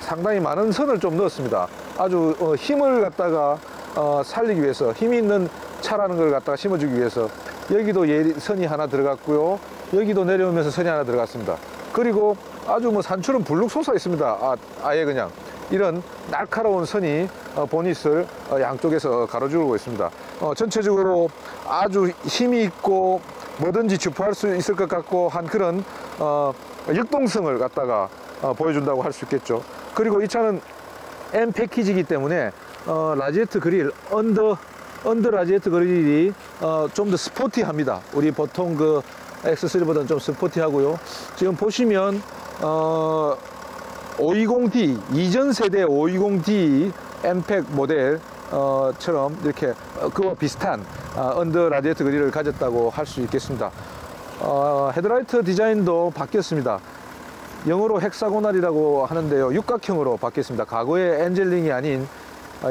상당히 많은 선을 좀 넣었습니다. 아주 힘을 갖다가 살리기 위해서, 힘이 있는 차라는 걸 갖다가 심어주기 위해서 여기도 선이 하나 들어갔고요. 여기도 내려오면서 선이 하나 들어갔습니다. 그리고 아주 뭐 산처럼 불룩 솟아 있습니다. 아예 그냥 이런 날카로운 선이 보닛을 양쪽에서 가로주고 있습니다. 전체적으로 아주 힘이 있고 뭐든지 주포할 수 있을 것 같고 한 그런 역동성을 갖다가 보여준다고 할 수 있겠죠. 그리고 이 차는 M 패키지이기 때문에 라지에트 그릴, 언더 라지에트 그릴이 좀 더 스포티합니다. 우리 보통 그 X3보다는 좀 스포티하고요. 지금 보시면 520D, 이전 세대 520D M팩 모델 처럼 이렇게 그와 비슷한 언더 라디에이터 그릴을 가졌다고 할 수 있겠습니다. 헤드라이트 디자인도 바뀌었습니다. 영어로 헥사고날이라고 하는데요. 육각형으로 바뀌었습니다. 과거에 엔젤링이 아닌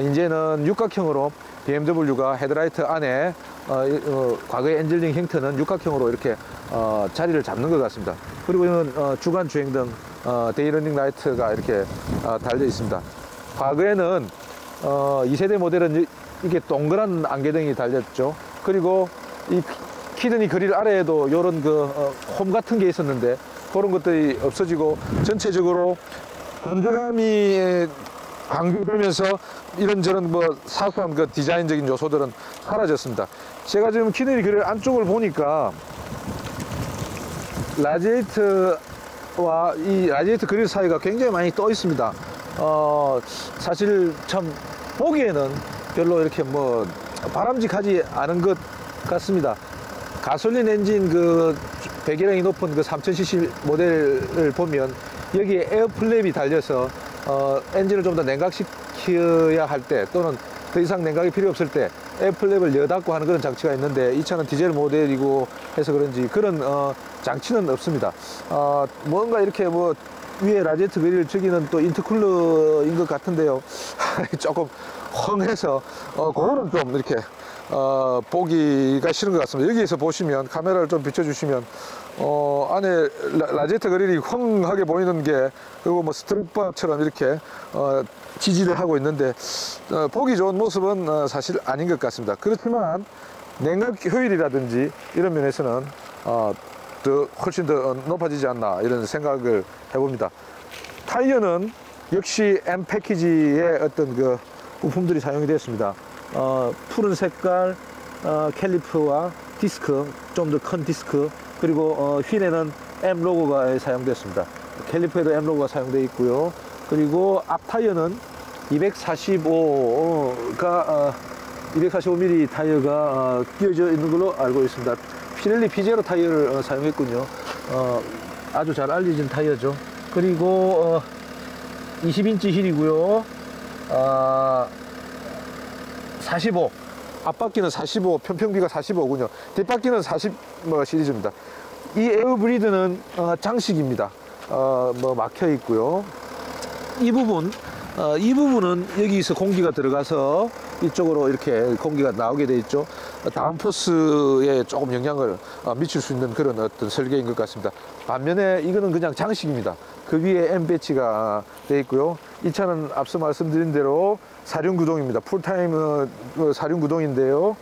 이제는 육각형으로 BMW가 헤드라이트 안에 과거의 엔젤링 형태는 육각형으로 이렇게 자리를 잡는 것 같습니다. 그리고 이는 주간 주행등 데이러닝 라이트가 이렇게 달려 있습니다. 과거에는 2세대 모델은 이게 동그란 안개등이 달렸죠. 그리고 이 키드니 그릴 아래에도 이런 홈 같은 게 있었는데 그런 것들이 없어지고 전체적으로 건조함이 강조되면서 이런저런 뭐 사소한 그 디자인적인 요소들은 사라졌습니다. 제가 지금 키드니 그릴 안쪽을 보니까 라지에이트와 이 라지에이트 그릴 사이가 굉장히 많이 떠 있습니다. 사실 참 보기에는 별로 이렇게 뭐 바람직하지 않은 것 같습니다. 가솔린 엔진 그 배기량이 높은 그 3000cc 모델을 보면 여기에 에어플랩이 달려서 엔진을 좀 더 냉각시켜야 할 때 또는 더 이상 냉각이 필요 없을 때 에어플랩을 여닫고 하는 그런 장치가 있는데 이 차는 디젤 모델이고 해서 그런지 그런 장치는 없습니다. 뭔가 이렇게 뭐 위에 라지에이트 그릴 저기는 또 인터쿨러인 것 같은데요. 조금 헝해서 그거는 좀 이렇게 보기가 싫은 것 같습니다. 여기에서 보시면 카메라를 좀 비춰주시면 안에 라지에이트 그릴이 헝하게 보이는 게 그리고 뭐 스트랩바처럼 이렇게 지지를 하고 있는데 보기 좋은 모습은 사실 아닌 것 같습니다. 그렇지만 냉각 효율이라든지 이런 면에서는 훨씬 더 높아지지 않나 이런 생각을 해봅니다. 타이어는 역시 M 패키지의 어떤 그 부품들이 사용이 되었습니다. 푸른 색깔 캘리퍼와 디스크, 좀 더 큰 디스크, 그리고 휠에는 M 로고가 사용됐습니다. 캘리퍼에도 M 로고가 사용되어 있고요. 그리고 앞 타이어는 245mm 타이어가 끼워져 있는 걸로 알고 있습니다. 피렐리 피제로 타이어를 사용했군요. 아주 잘 알려진 타이어죠. 그리고 20인치 휠이고요. 45, 앞바퀴는 45, 편평비가 45군요. 뒷바퀴는 40 시리즈입니다. 이 에어브리드는 장식입니다. 뭐 막혀 있고요. 이 부분은 여기서 공기가 들어가서 이쪽으로 이렇게 공기가 나오게 돼 있죠. 다운포스에 조금 영향을 미칠 수 있는 그런 어떤 설계인 것 같습니다. 반면에 이거는 그냥 장식입니다. 그 위에 M 배치가 돼 있고요. 이 차는 앞서 말씀드린 대로 사륜구동입니다. 풀타임 사륜구동인데요.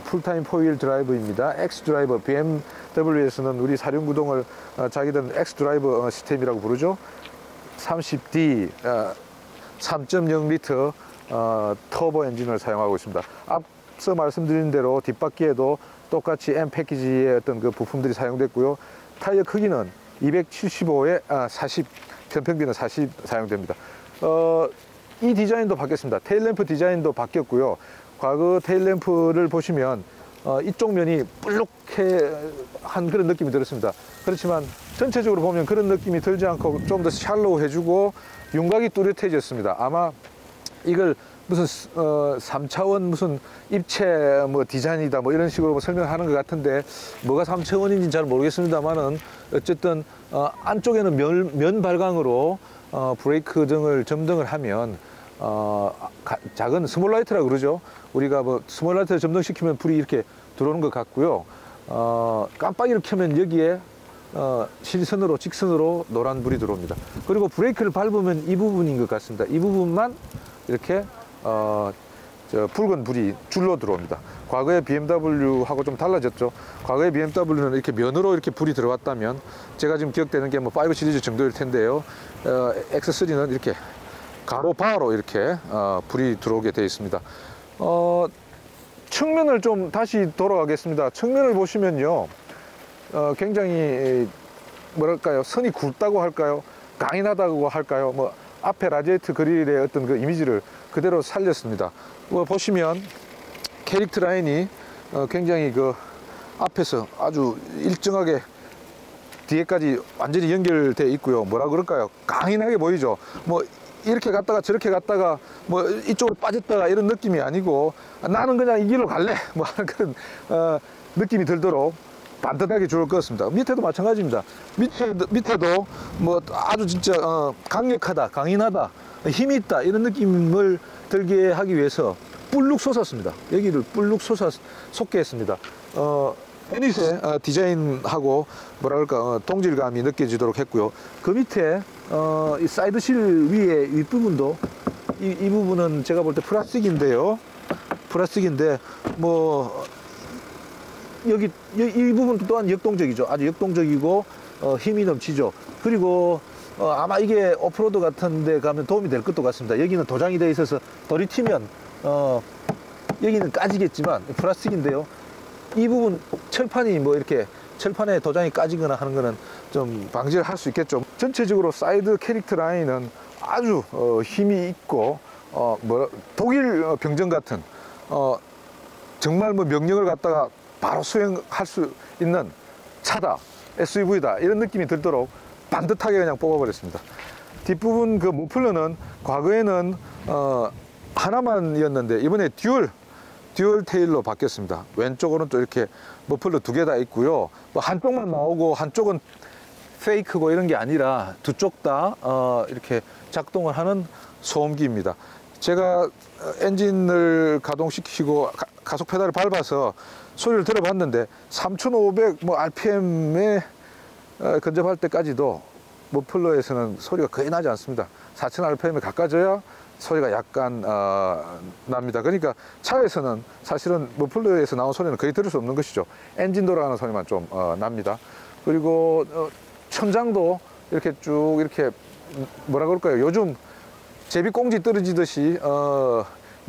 풀타임 4휠 드라이브입니다. X 드라이버, BMW에서는 우리 사륜구동을 자기들은 X 드라이버 시스템이라고 부르죠. 30D 3.0리터 터보 엔진을 사용하고 있습니다. 앞서 말씀드린 대로 뒷바퀴에도 똑같이 M 패키지의 어떤 그 부품들이 사용됐고요. 타이어 크기는 275에 40, 편평비는 40 사용됩니다. 이 디자인도 바뀌었습니다. 테일램프 디자인도 바뀌었고요. 과거 테일램프를 보시면 이쪽 면이 볼록한 그런 느낌이 들었습니다. 그렇지만 전체적으로 보면 그런 느낌이 들지 않고 좀 더 샬로우 해주고 윤곽이 뚜렷해졌습니다. 아마 이걸 무슨 3차원 무슨 입체 뭐 디자인이다 뭐 이런 식으로 뭐 설명하는 것 같은데 뭐가 3차원인지는 잘 모르겠습니다만은 어쨌든 안쪽에는 면 발광으로 브레이크 등을 점등을 하면 작은 스몰라이트라고 그러죠. 우리가 뭐 스몰라이트를 점등시키면 불이 이렇게 들어오는 것 같고요. 깜빡이를 켜면 여기에 실선으로 직선으로 노란 불이 들어옵니다. 그리고 브레이크를 밟으면 이 부분인 것 같습니다. 이 부분만 이렇게 붉은 불이 줄로 들어옵니다. 과거의 BMW하고 좀 달라졌죠. 과거의 BMW는 이렇게 면으로 이렇게 불이 들어왔다면 제가 지금 기억되는 게 뭐 5 시리즈 정도일 텐데요. X3는 이렇게 가로 바로 이렇게 불이 들어오게 되어 있습니다. 측면을 좀 다시 돌아가겠습니다. 측면을 보시면요. 굉장히 뭐랄까요, 선이 굵다고 할까요, 강인하다고 할까요, 뭐 앞에 라디에이터 그릴의 어떤 그 이미지를 그대로 살렸습니다. 뭐 보시면 캐릭터 라인이 굉장히 그 앞에서 아주 일정하게 뒤에까지 완전히 연결되어 있고요. 뭐라 그럴까요, 강인하게 보이죠. 뭐 이렇게 갔다가 저렇게 갔다가 뭐 이쪽으로 빠졌다가 이런 느낌이 아니고 나는 그냥 이 길로 갈래 뭐 하는 그런 느낌이 들도록 반듯하게 줄을 그었습니다. 밑에도 마찬가지입니다. 밑에도 뭐 아주 진짜 강력하다, 강인하다, 힘이 있다 이런 느낌을 들게 하기 위해서 뿔룩 솟았습니다. 여기를 뿔룩 솟게 했습니다. 유닛의 디자인하고 뭐라 그럴까 동질감이 느껴지도록 했고요. 그 밑에 이 사이드실 위에 윗부분도 이 부분은 제가 볼 때 플라스틱인데요. 플라스틱인데 뭐 여기 이 부분 또한 역동적이죠. 아주 역동적이고 힘이 넘치죠. 그리고 아마 이게 오프로드 같은 데 가면 도움이 될 것도 같습니다. 여기는 도장이 되어 있어서 돌이 튀면 여기는 까지겠지만 플라스틱인데요. 이 부분 철판이 뭐 이렇게 철판에 도장이 까지거나 하는 거는 좀 방지를 할 수 있겠죠. 전체적으로 사이드 캐릭터 라인은 아주 힘이 있고 독일 병정 같은 정말 뭐 명령을 갖다가 바로 수행할 수 있는 차다, SUV다 이런 느낌이 들도록 반듯하게 그냥 뽑아버렸습니다. 뒷부분 그 머플러는 과거에는 하나만이었는데 이번에 듀얼 테일로 바뀌었습니다. 왼쪽으로는 또 이렇게 머플러 두 개 다 있고요. 뭐 한쪽만 나오고 한쪽은 페이크고 이런 게 아니라 두 쪽 다 이렇게 작동을 하는 소음기입니다. 제가 엔진을 가동시키고 가속 페달을 밟아서 소리를 들어봤는데 3500 뭐 RPM에 근접할 때까지도 머플러에서는 소리가 거의 나지 않습니다. 4000 RPM에 가까워져야 소리가 약간 납니다. 그러니까 차에서는 사실은 머플러에서 나온 소리는 거의 들을 수 없는 것이죠. 엔진 돌아가는 소리만 좀 납니다. 그리고 천장도 이렇게 쭉 이렇게 뭐라 그럴까요, 요즘 제비꽁지 떨어지듯이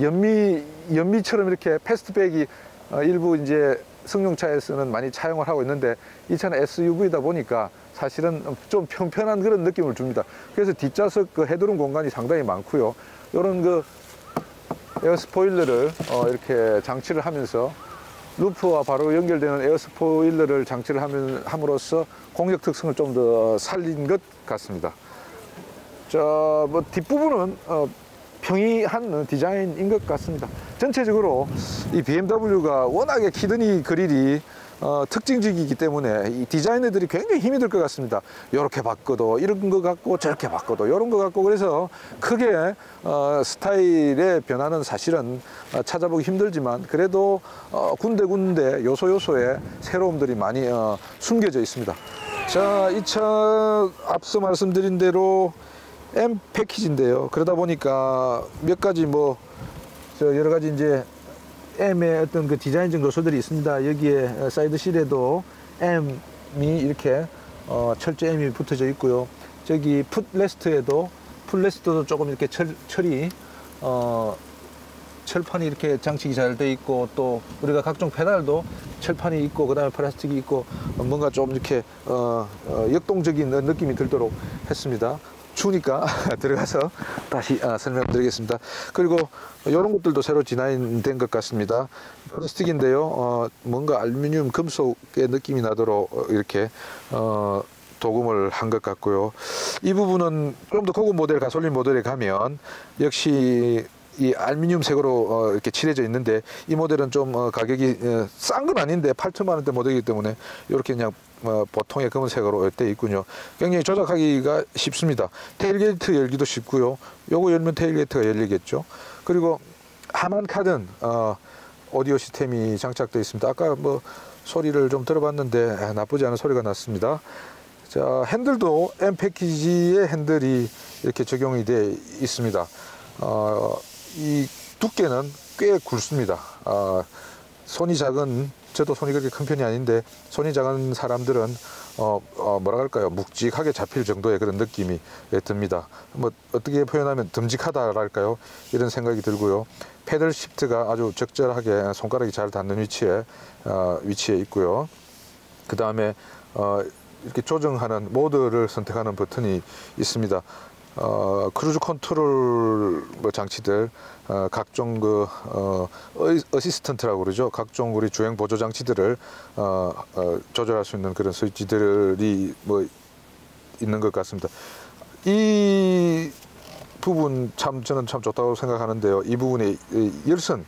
연미처럼 이렇게 패스트백이 일부 이제 승용차에서는 많이 차용을 하고 있는데 이 차는 SUV다 보니까 사실은 좀 평평한 그런 느낌을 줍니다. 그래서 뒷좌석 그 헤드룸 공간이 상당히 많고요. 이런 그 에어 스포일러를 이렇게 장치를 하면서 루프와 바로 연결되는 에어 스포일러를 장치를 함으로써 공력 특성을 좀 더 살린 것 같습니다. 뭐 뒷부분은 평이한 디자인인 것 같습니다. 전체적으로 이 BMW가 워낙에 키드니 그릴이 특징적이기 때문에 이 디자이너들이 굉장히 힘이 들 것 같습니다. 이렇게 바꿔도 이런 거 같고 저렇게 바꿔도 이런 거 같고 그래서 크게 스타일의 변화는 사실은 찾아보기 힘들지만 그래도 군데군데 요소요소에 새로움들이 많이 숨겨져 있습니다. 자, 이 차 앞서 말씀드린 대로 M 패키지인데요. 그러다 보니까 몇 가지 여러 가지 이제 M의 어떤 그 디자인적 요소들이 있습니다. 여기에 사이드실에도 M이 이렇게 철제 M이 붙어져 있고요. 저기 풋레스트도 조금 이렇게 철판이 이렇게 장식이 잘 돼 있고 또 우리가 각종 페달도 철판이 있고 그다음에 플라스틱이 있고 뭔가 좀 이렇게 역동적인 느낌이 들도록 했습니다. 추우니까 들어가서 다시 설명드리겠습니다. 그리고 이런 것들도 새로 디자인된 것 같습니다. 플라스틱인데요. 뭔가 알루미늄 금속의 느낌이 나도록 이렇게 도금을 한 것 같고요. 이 부분은 좀 더 고급 모델 가솔린 모델에 가면 역시 이 알루미늄 색으로 이렇게 칠해져 있는데 이 모델은 좀 가격이 싼 건 아닌데 8천만 원대 모델이기 때문에 이렇게 그냥 보통의 검은색으로 되어 있군요. 굉장히 조작하기가 쉽습니다. 테일게이트 열기도 쉽고요. 요거 열면 테일게이트가 열리겠죠. 그리고 하만 카든 오디오 시스템이 장착되어 있습니다. 아까 소리를 좀 들어봤는데 나쁘지 않은 소리가 났습니다. 자, 핸들도 M 패키지의 핸들이 이렇게 적용이 되어 있습니다. 이 두께는 꽤 굵습니다. 손이 작은, 저도 손이 그렇게 큰 편이 아닌데 손이 작은 사람들은 뭐라 할까요, 묵직하게 잡힐 정도의 그런 느낌이 듭니다. 어떻게 표현하면 듬직하다랄까요, 이런 생각이 들고요. 패들 시프트가 아주 적절하게 손가락이 잘 닿는 위치에 있고요. 그 다음에 이렇게 조정하는 모드를 선택하는 버튼이 있습니다. 크루즈 컨트롤 장치들, 각종 어시스턴트라고 그러죠. 각종 우리 주행 보조 장치들을 조절할 수 있는 그런 스위치들이 있는 것 같습니다. 이 부분 저는 참 좋다고 생각하는데요. 이 부분에 열선,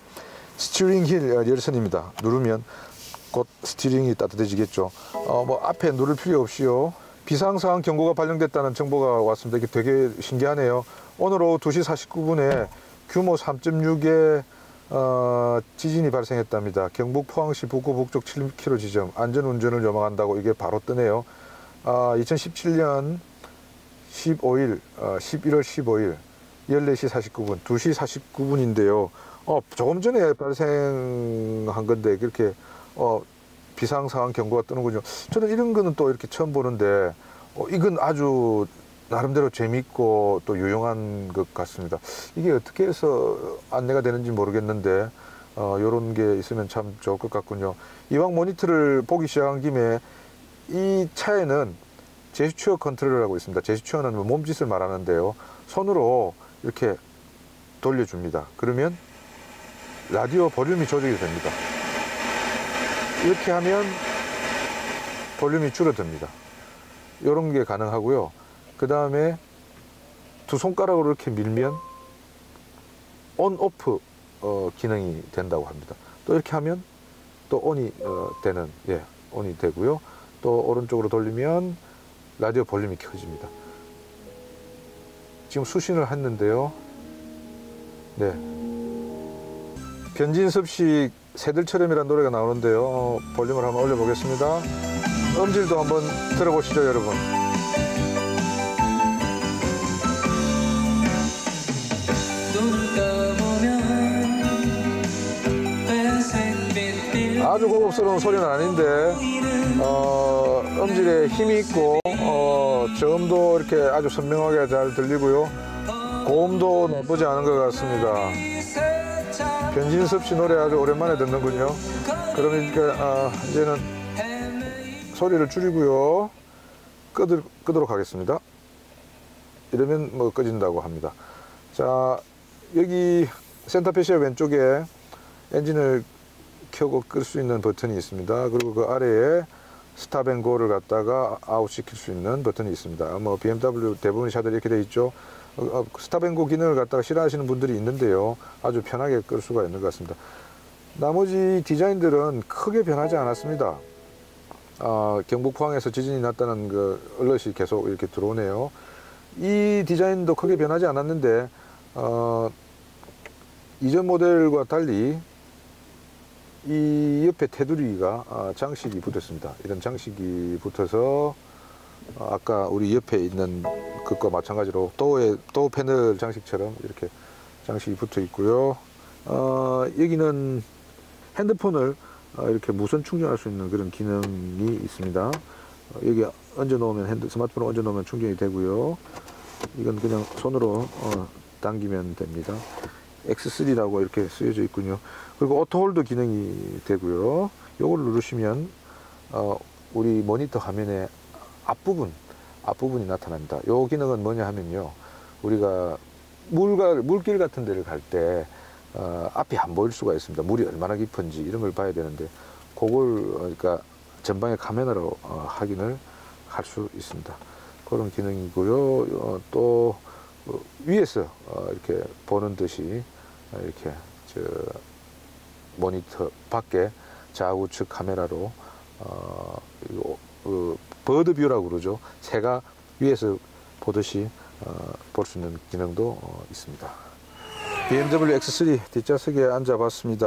스티어링 휠 열선입니다. 누르면 곧 스티어링이 따뜻해지겠죠. 앞에 누를 필요 없이요. 비상사항 경고가 발령됐다는 정보가 왔습니다. 이게 되게 신기하네요. 오늘 오후 2시 49분에 규모 3.6의 지진이 발생했답니다. 경북 포항시 북구 북쪽 7km 지점 안전운전을 요망한다고 이게 바로 뜨네요. 2017년 11월 15일 14시 49분 2시 49분인데요. 조금 전에 발생한 건데 그렇게 비상상황 경고가 뜨는군요. 저는 이런 거는 또 이렇게 처음 보는데 이건 아주 나름대로 재밌고 또 유용한 것 같습니다. 이게 어떻게 해서 안내가 되는지 모르겠는데 이런 게 있으면 참 좋을 것 같군요. 이왕 모니터를 보기 시작한 김에 이 차에는 제스처 컨트롤을 하고 있습니다. 제스처는 몸짓을 말하는데요. 손으로 이렇게 돌려줍니다. 그러면 라디오 볼륨이 조절이 됩니다. 이렇게 하면 볼륨이 줄어듭니다. 이런 게 가능하고요. 그 다음에 두 손가락으로 이렇게 밀면 온, 오프 기능이 된다고 합니다. 또 이렇게 하면 또 온이 되는, 온이 되고요. 또 오른쪽으로 돌리면 라디오 볼륨이 켜집니다. 지금 수신을 했는데요. 네. 변진섭씨 새들처럼이라는 노래가 나오는데요. 볼륨을 한번 올려보겠습니다. 음질도 한번 들어보시죠, 여러분. 아주 고급스러운 소리는 아닌데 음질에 힘이 있고 저음도 이렇게 아주 선명하게 잘 들리고요. 고음도 나쁘지 않은 것 같습니다. 변진섭 씨 노래 아주 오랜만에 듣는군요. 그러니까 이제는 소리를 줄이고요. 끄도록 하겠습니다. 이러면 꺼진다고 합니다. 자, 여기 센터페시아 왼쪽에 엔진을 켜고 끌 수 있는 버튼이 있습니다. 그리고 그 아래에 스탑앤고를 갖다가 아웃 시킬 수 있는 버튼이 있습니다. BMW 대부분의 차들이 이렇게 되어 있죠. 스탑앤고 기능을 갖다가 싫어하시는 분들이 있는데요. 아주 편하게 끌 수가 있는 것 같습니다. 나머지 디자인들은 크게 변하지 않았습니다. 경북 포항에서 지진이 났다는 그 얼럿이 계속 이렇게 들어오네요. 이 디자인도 크게 변하지 않았는데 이전 모델과 달리 이 옆에 테두리가 장식이 붙었습니다. 이런 장식이 붙어서 아까 우리 옆에 있는 것과 마찬가지로 도어 패널 장식처럼 이렇게 장식이 붙어 있고요. 여기는 핸드폰을 이렇게 무선 충전할 수 있는 그런 기능이 있습니다. 여기 얹어 놓으면 스마트폰을 얹어 놓으면 충전이 되고요. 이건 그냥 손으로 당기면 됩니다. X3라고 이렇게 쓰여져 있군요. 그리고 오토홀드 기능이 되고요. 요걸 누르시면 우리 모니터 화면에 앞부분이 나타납니다. 요 기능은 뭐냐 하면요, 우리가 물길 같은 데를 갈 때 앞이 안 보일 수가 있습니다. 물이 얼마나 깊은지 이런 걸 봐야 되는데, 그걸 그러니까 전방의 카메라로 확인을 할 수 있습니다. 그런 기능이고요. 또 위에서 이렇게 보는 듯이 이렇게 모니터 밖에 좌우측 카메라로 버드 뷰라고 그러죠. 새가 위에서 보듯이 볼 수 있는 기능도 있습니다. BMW X3 뒷좌석에 앉아봤습니다.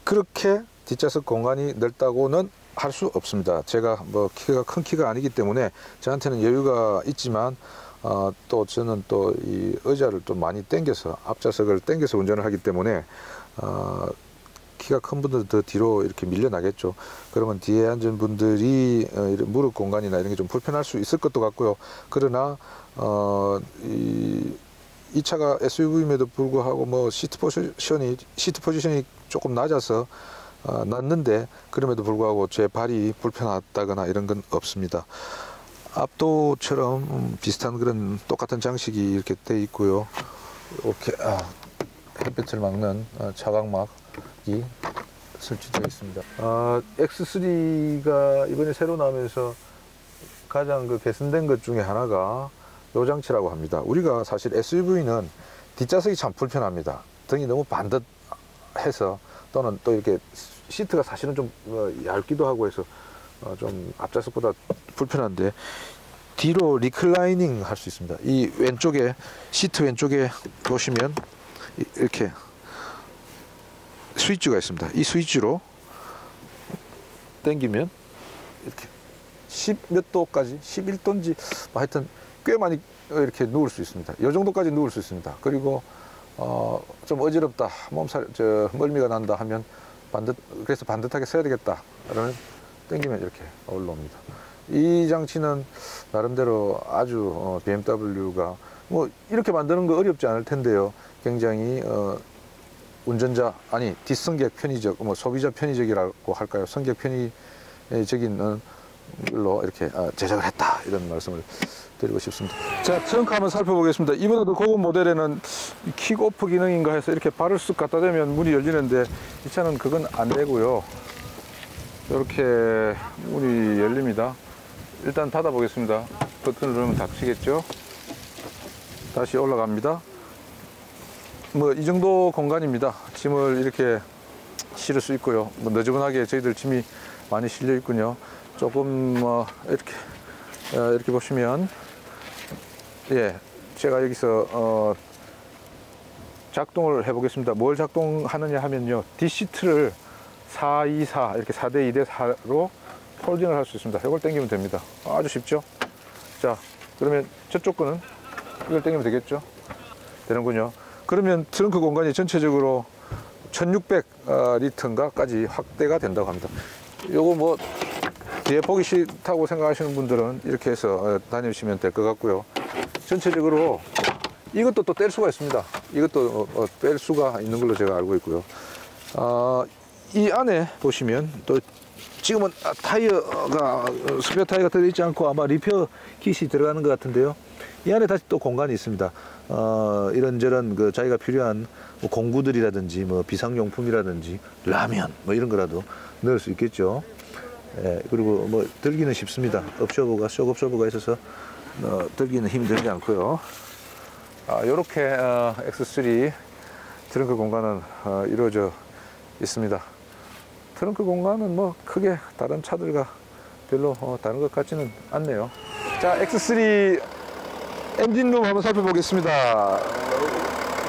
그렇게 뒷좌석 공간이 넓다고는 할 수 없습니다. 제가 뭐 큰 키가 아니기 때문에 저한테는 여유가 있지만 또 저는 또 이 의자를 또 많이 당겨서 앞좌석을 당겨서 운전을 하기 때문에 키가 큰 분들은 더 뒤로 이렇게 밀려나겠죠. 그러면 뒤에 앉은 분들이 무릎 공간이나 이런 게 좀 불편할 수 있을 것도 같고요. 그러나 이 차가 SUV임에도 불구하고 뭐 시트 포지션이 조금 낮아서 낮는데, 그럼에도 불구하고 제 발이 불편하다거나 이런 건 없습니다. 앞도처럼 비슷한 그런 똑같은 장식이 이렇게 돼 있고요. 이렇게 햇빛을 막는 차광막이 설치되어 있습니다. X3가 이번에 새로 나오면서 가장 그 개선된 것 중에 하나가 요 장치라고 합니다. 우리가 사실 SUV는 뒷좌석이 참 불편합니다. 등이 너무 반듯해서, 또는 또 이렇게 시트가 사실은 좀 얇기도 하고 해서 좀 앞좌석보다 불편한데, 뒤로 리클라이닝 할 수 있습니다. 이 왼쪽에, 시트 왼쪽에 보시면 이렇게 스위치가 있습니다. 이 스위치로 당기면 이렇게 10몇 도까지, 11도인지 하여튼 꽤 많이 이렇게 누울 수 있습니다. 이 정도까지 누울 수 있습니다. 그리고 좀 어지럽다, 몸살, 멀미가 난다 하면 그래서 반듯하게 서야 되겠다 그러면 당기면 이렇게 올라옵니다. 이 장치는 나름대로 아주 BMW가 뭐 이렇게 만드는 거 어렵지 않을 텐데요. 굉장히 뒷승객 편의적, 소비자 편의적이라고 할까요? 승객 편의적인 걸로 이렇게 제작을 했다, 이런 말씀을 드리고 싶습니다. 자, 트렁크 한번 살펴보겠습니다. 이번에도 고급 모델에는 킥오프 기능인가 해서 이렇게 발을 쓱 갖다 대면 문이 열리는데, 이 차는 그건 안 되고요. 이렇게 문이 열립니다. 일단 닫아 보겠습니다. 버튼을 누르면 닫히겠죠. 다시 올라갑니다. 뭐 이 정도 공간입니다. 짐을 이렇게 실을 수 있고요. 뭐 너저분하게 저희들 짐이 많이 실려 있군요. 조금 이렇게 보시면, 예, 제가 여기서 작동을 해 보겠습니다. 뭘 작동하느냐 하면요, 뒷시트를 424 이렇게 4대 2대 4로 폴딩을 할 수 있습니다. 이걸 당기면 됩니다. 아주 쉽죠. 자, 그러면 저쪽 거는 이걸 당기면 되겠죠. 되는군요. 그러면 트렁크 공간이 전체적으로 1600리터인가까지 확대가 된다고 합니다. 요거 뭐 뒤에 보기 싫다고 생각하시는 분들은 이렇게 해서 다니시면 될 것 같고요. 전체적으로 이것도 또 뗄 수가 있습니다. 이것도 뺄 수가 있는 걸로 제가 알고 있고요. 이 안에 보시면 또 지금은 타이어가 스페어 타이어가 들어있지 않고 아마 리페어 킷이 들어가는 것 같은데요. 이 안에 다시 또 공간이 있습니다. 이런저런 그 자기가 필요한 뭐 공구들이라든지 뭐 비상용품이라든지 라면 뭐 이런 거라도 넣을 수 있겠죠. 예, 그리고 뭐 들기는 쉽습니다. 쇼크업셔버가 있어서 들기는 힘이 들지 않고요. 요렇게 X3 트렁크 공간은 이루어져 있습니다. 3 4 0 0 0 리터 4 2 4 4 로 폴딩을 할 수 있습니다. 이것도 또 뗄 수가 있습니다. 이것도 뗄 수가 있는 걸로 제가 알고 있고요. 전체적으로 이렇게 트렁크 공간은 뭐 크게 다른 차들과 별로 다른 것 같지는 않네요. 자, X3 엔진룸 한번 살펴보겠습니다.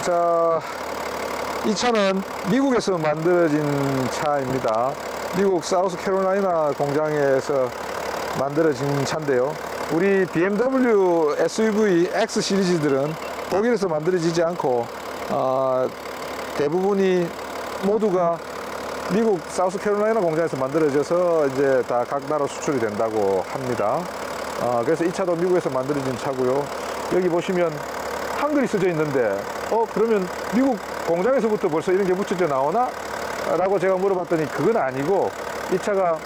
자, 이 차는 미국에서 만들어진 차입니다. 미국 사우스캐롤라이나 공장에서 만들어진 차인데요. 우리 BMW SUV X 시리즈들은 독일에서 만들어지지 않고 대부분이 모두가 미국 사우스캐롤라이나 공장에서 만들어져서 이제 다 각 나라 수출이 된다고 합니다. 그래서 이 차도 미국에서 만들어진 차고요. 여기 보시면 한글이 써져 있는데 그러면 미국 공장에서부터 벌써 이런 게 붙여져 나오나? 라고 제가 물어봤더니 그건 아니고 이 차가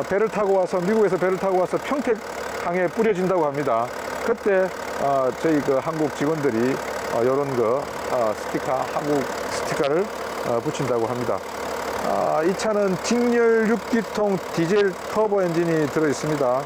배를 타고 와서 미국에서 배를 타고 와서 평택항에 뿌려진다고 합니다. 그때 저희 그 한국 직원들이 이런 거 스티커, 한국 스티커를 붙인다고 합니다. 이 차는 직렬 6기통 디젤 터보 엔진이 들어 있습니다.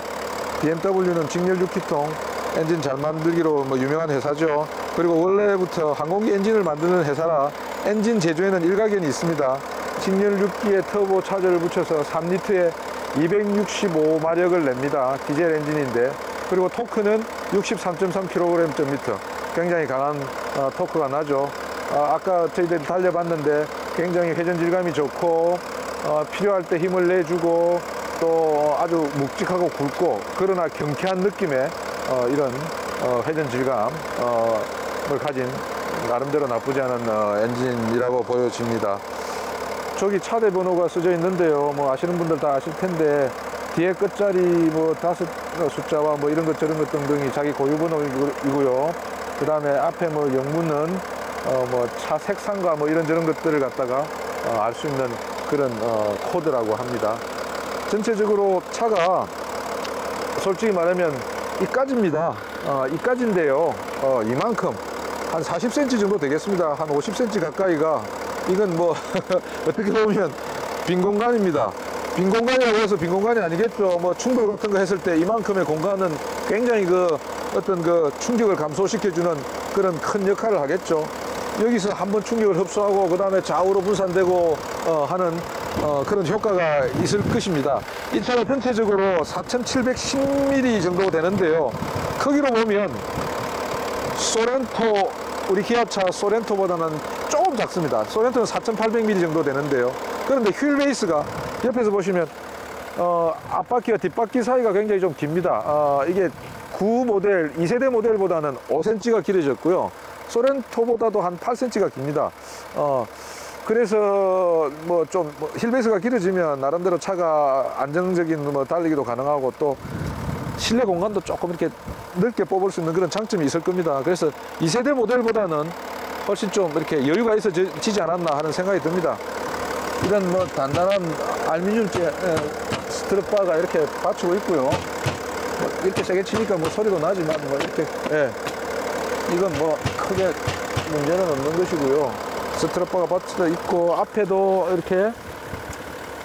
BMW는 직렬 6기통 엔진 잘 만들기로 뭐 유명한 회사죠. 그리고 원래부터 항공기 엔진을 만드는 회사라 엔진 제조에는 일가견이 있습니다. 직렬 6기에 터보 차저를 붙여서 3리터에 265마력을 냅니다. 디젤 엔진인데, 그리고 토크는 63.3kgm. 굉장히 강한 토크가 나죠. 아까 저희들이 달려봤는데 굉장히 회전 질감이 좋고 필요할 때 힘을 내주고 또 아주 묵직하고 굵고 그러나 경쾌한 느낌의 이런 회전 질감을 가진 나름대로 나쁘지 않은 엔진이라고 보여집니다. 저기 차대 번호가 써져 있는데요. 뭐 아시는 분들 다 아실 텐데 뒤에 끝자리 뭐 5 숫자와 뭐 이런 것 저런 것 등등이 자기 고유 번호이고요. 그 다음에 앞에 뭐 영문은 뭐 차 색상과 뭐 이런저런 것들을 갖다가 알 수 있는 그런 코드라고 합니다. 전체적으로 차가 솔직히 말하면 이까지입니다. 이까지인데요. 이만큼 한 40cm 정도 되겠습니다. 한 50cm 가까이가 이건 뭐 어떻게 보면 빈 공간입니다. 빈 공간이라고 해서 빈 공간이 아니겠죠. 뭐 충돌 같은 거 했을 때 이만큼의 공간은 굉장히 그 어떤 그 충격을 감소시켜주는 그런 큰 역할을 하겠죠. 여기서 한번 충격을 흡수하고 그 다음에 좌우로 분산되고 하는 그런 효과가 있을 것입니다. 이 차는 전체적으로 4710mm 정도 되는데요. 크기로 보면 소렌토, 우리 기아차 소렌토보다는 조금 작습니다. 소렌토는 4800mm 정도 되는데요. 그런데 휠 베이스가 옆에서 보시면 앞바퀴와 뒷바퀴 사이가 굉장히 좀 깁니다. 이게 9 모델, 2세대 모델보다는 5cm가 길어졌고요. 소렌토보다도 한 8cm가 깁니다. 그래서 뭐 좀 휠베이스가 길어지면 나름대로 차가 안정적인 뭐 달리기도 가능하고 또 실내 공간도 조금 이렇게 넓게 뽑을 수 있는 그런 장점이 있을 겁니다. 그래서 2세대 모델보다는 훨씬 좀 이렇게 여유가 있어지지 않았나 하는 생각이 듭니다. 이런 뭐 단단한 알루미늄재 스트랩바가 이렇게 받치고 있고요. 뭐 이렇게 세게 치니까 뭐 소리도 나지만 뭐 이렇게 이건 뭐 크게 문제는 없는 것이고요. 스트랩바가 받쳐 있고 앞에도 이렇게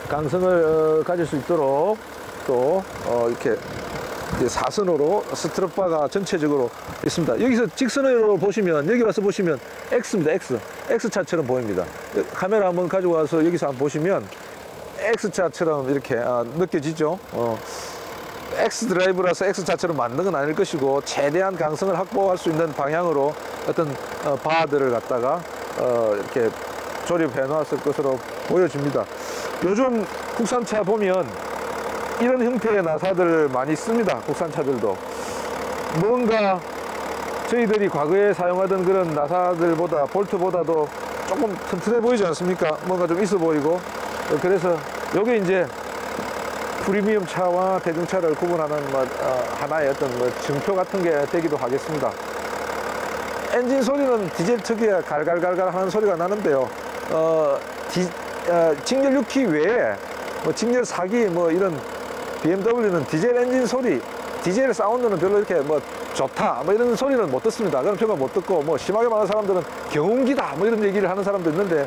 강성을 가질 수 있도록 또 이렇게 사선으로 스트랩바가 전체적으로 있습니다. 여기서 직선으로 보시면 여기 와서 보시면 X입니다. X차처럼 보입니다. 카메라 한번 가지고 와서 여기서 한번 보시면 X차처럼 이렇게 느껴지죠. X 드라이브라서 X차처럼 만든 건 아닐 것이고 최대한 강성을 확보할 수 있는 방향으로 어떤 바들을 갖다가 이렇게 조립해 놨을 것으로 보여집니다. 요즘 국산차 보면 이런 형태의 나사들을 많이 씁니다. 국산차들도 뭔가 저희들이 과거에 사용하던 그런 나사들보다 볼트보다도 조금 튼튼해 보이지 않습니까? 뭔가 좀 있어 보이고 그래서 요게 이제 프리미엄 차와 대중차를 구분하는 하나의 어떤 증표 같은 게 되기도 하겠습니다. 엔진 소리는 디젤 특유의 갈갈갈갈 하는 소리가 나는데요. 직렬 6기 외에 뭐 직렬 4기 뭐 이런 BMW는 디젤 엔진 소리, 디젤 사운드는 별로 이렇게 뭐 좋다 뭐 이런 소리는 못 듣습니다. 그런 표현 못 듣고 뭐 심하게 말하는 사람들은 경운기다 뭐 이런 얘기를 하는 사람도 있는데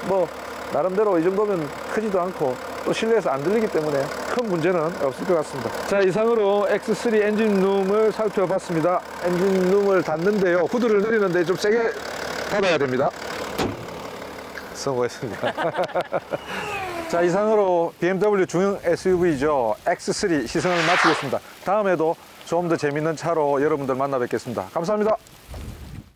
뭐 나름대로 이 정도면 크지도 않고 또 실내에서 안 들리기 때문에 큰 문제는 없을 것 같습니다. 자, 이상으로 X3 엔진룸을 살펴봤습니다. 엔진룸을 닫는데요. 후드를 내리는데 좀 세게 닫아야 됩니다. 성공했습니다. 자, 이상으로 BMW 중형 SUV죠. X3 시승을 마치겠습니다. 다음에도 좀 더 재밌는 차로 여러분들 만나 뵙겠습니다. 감사합니다.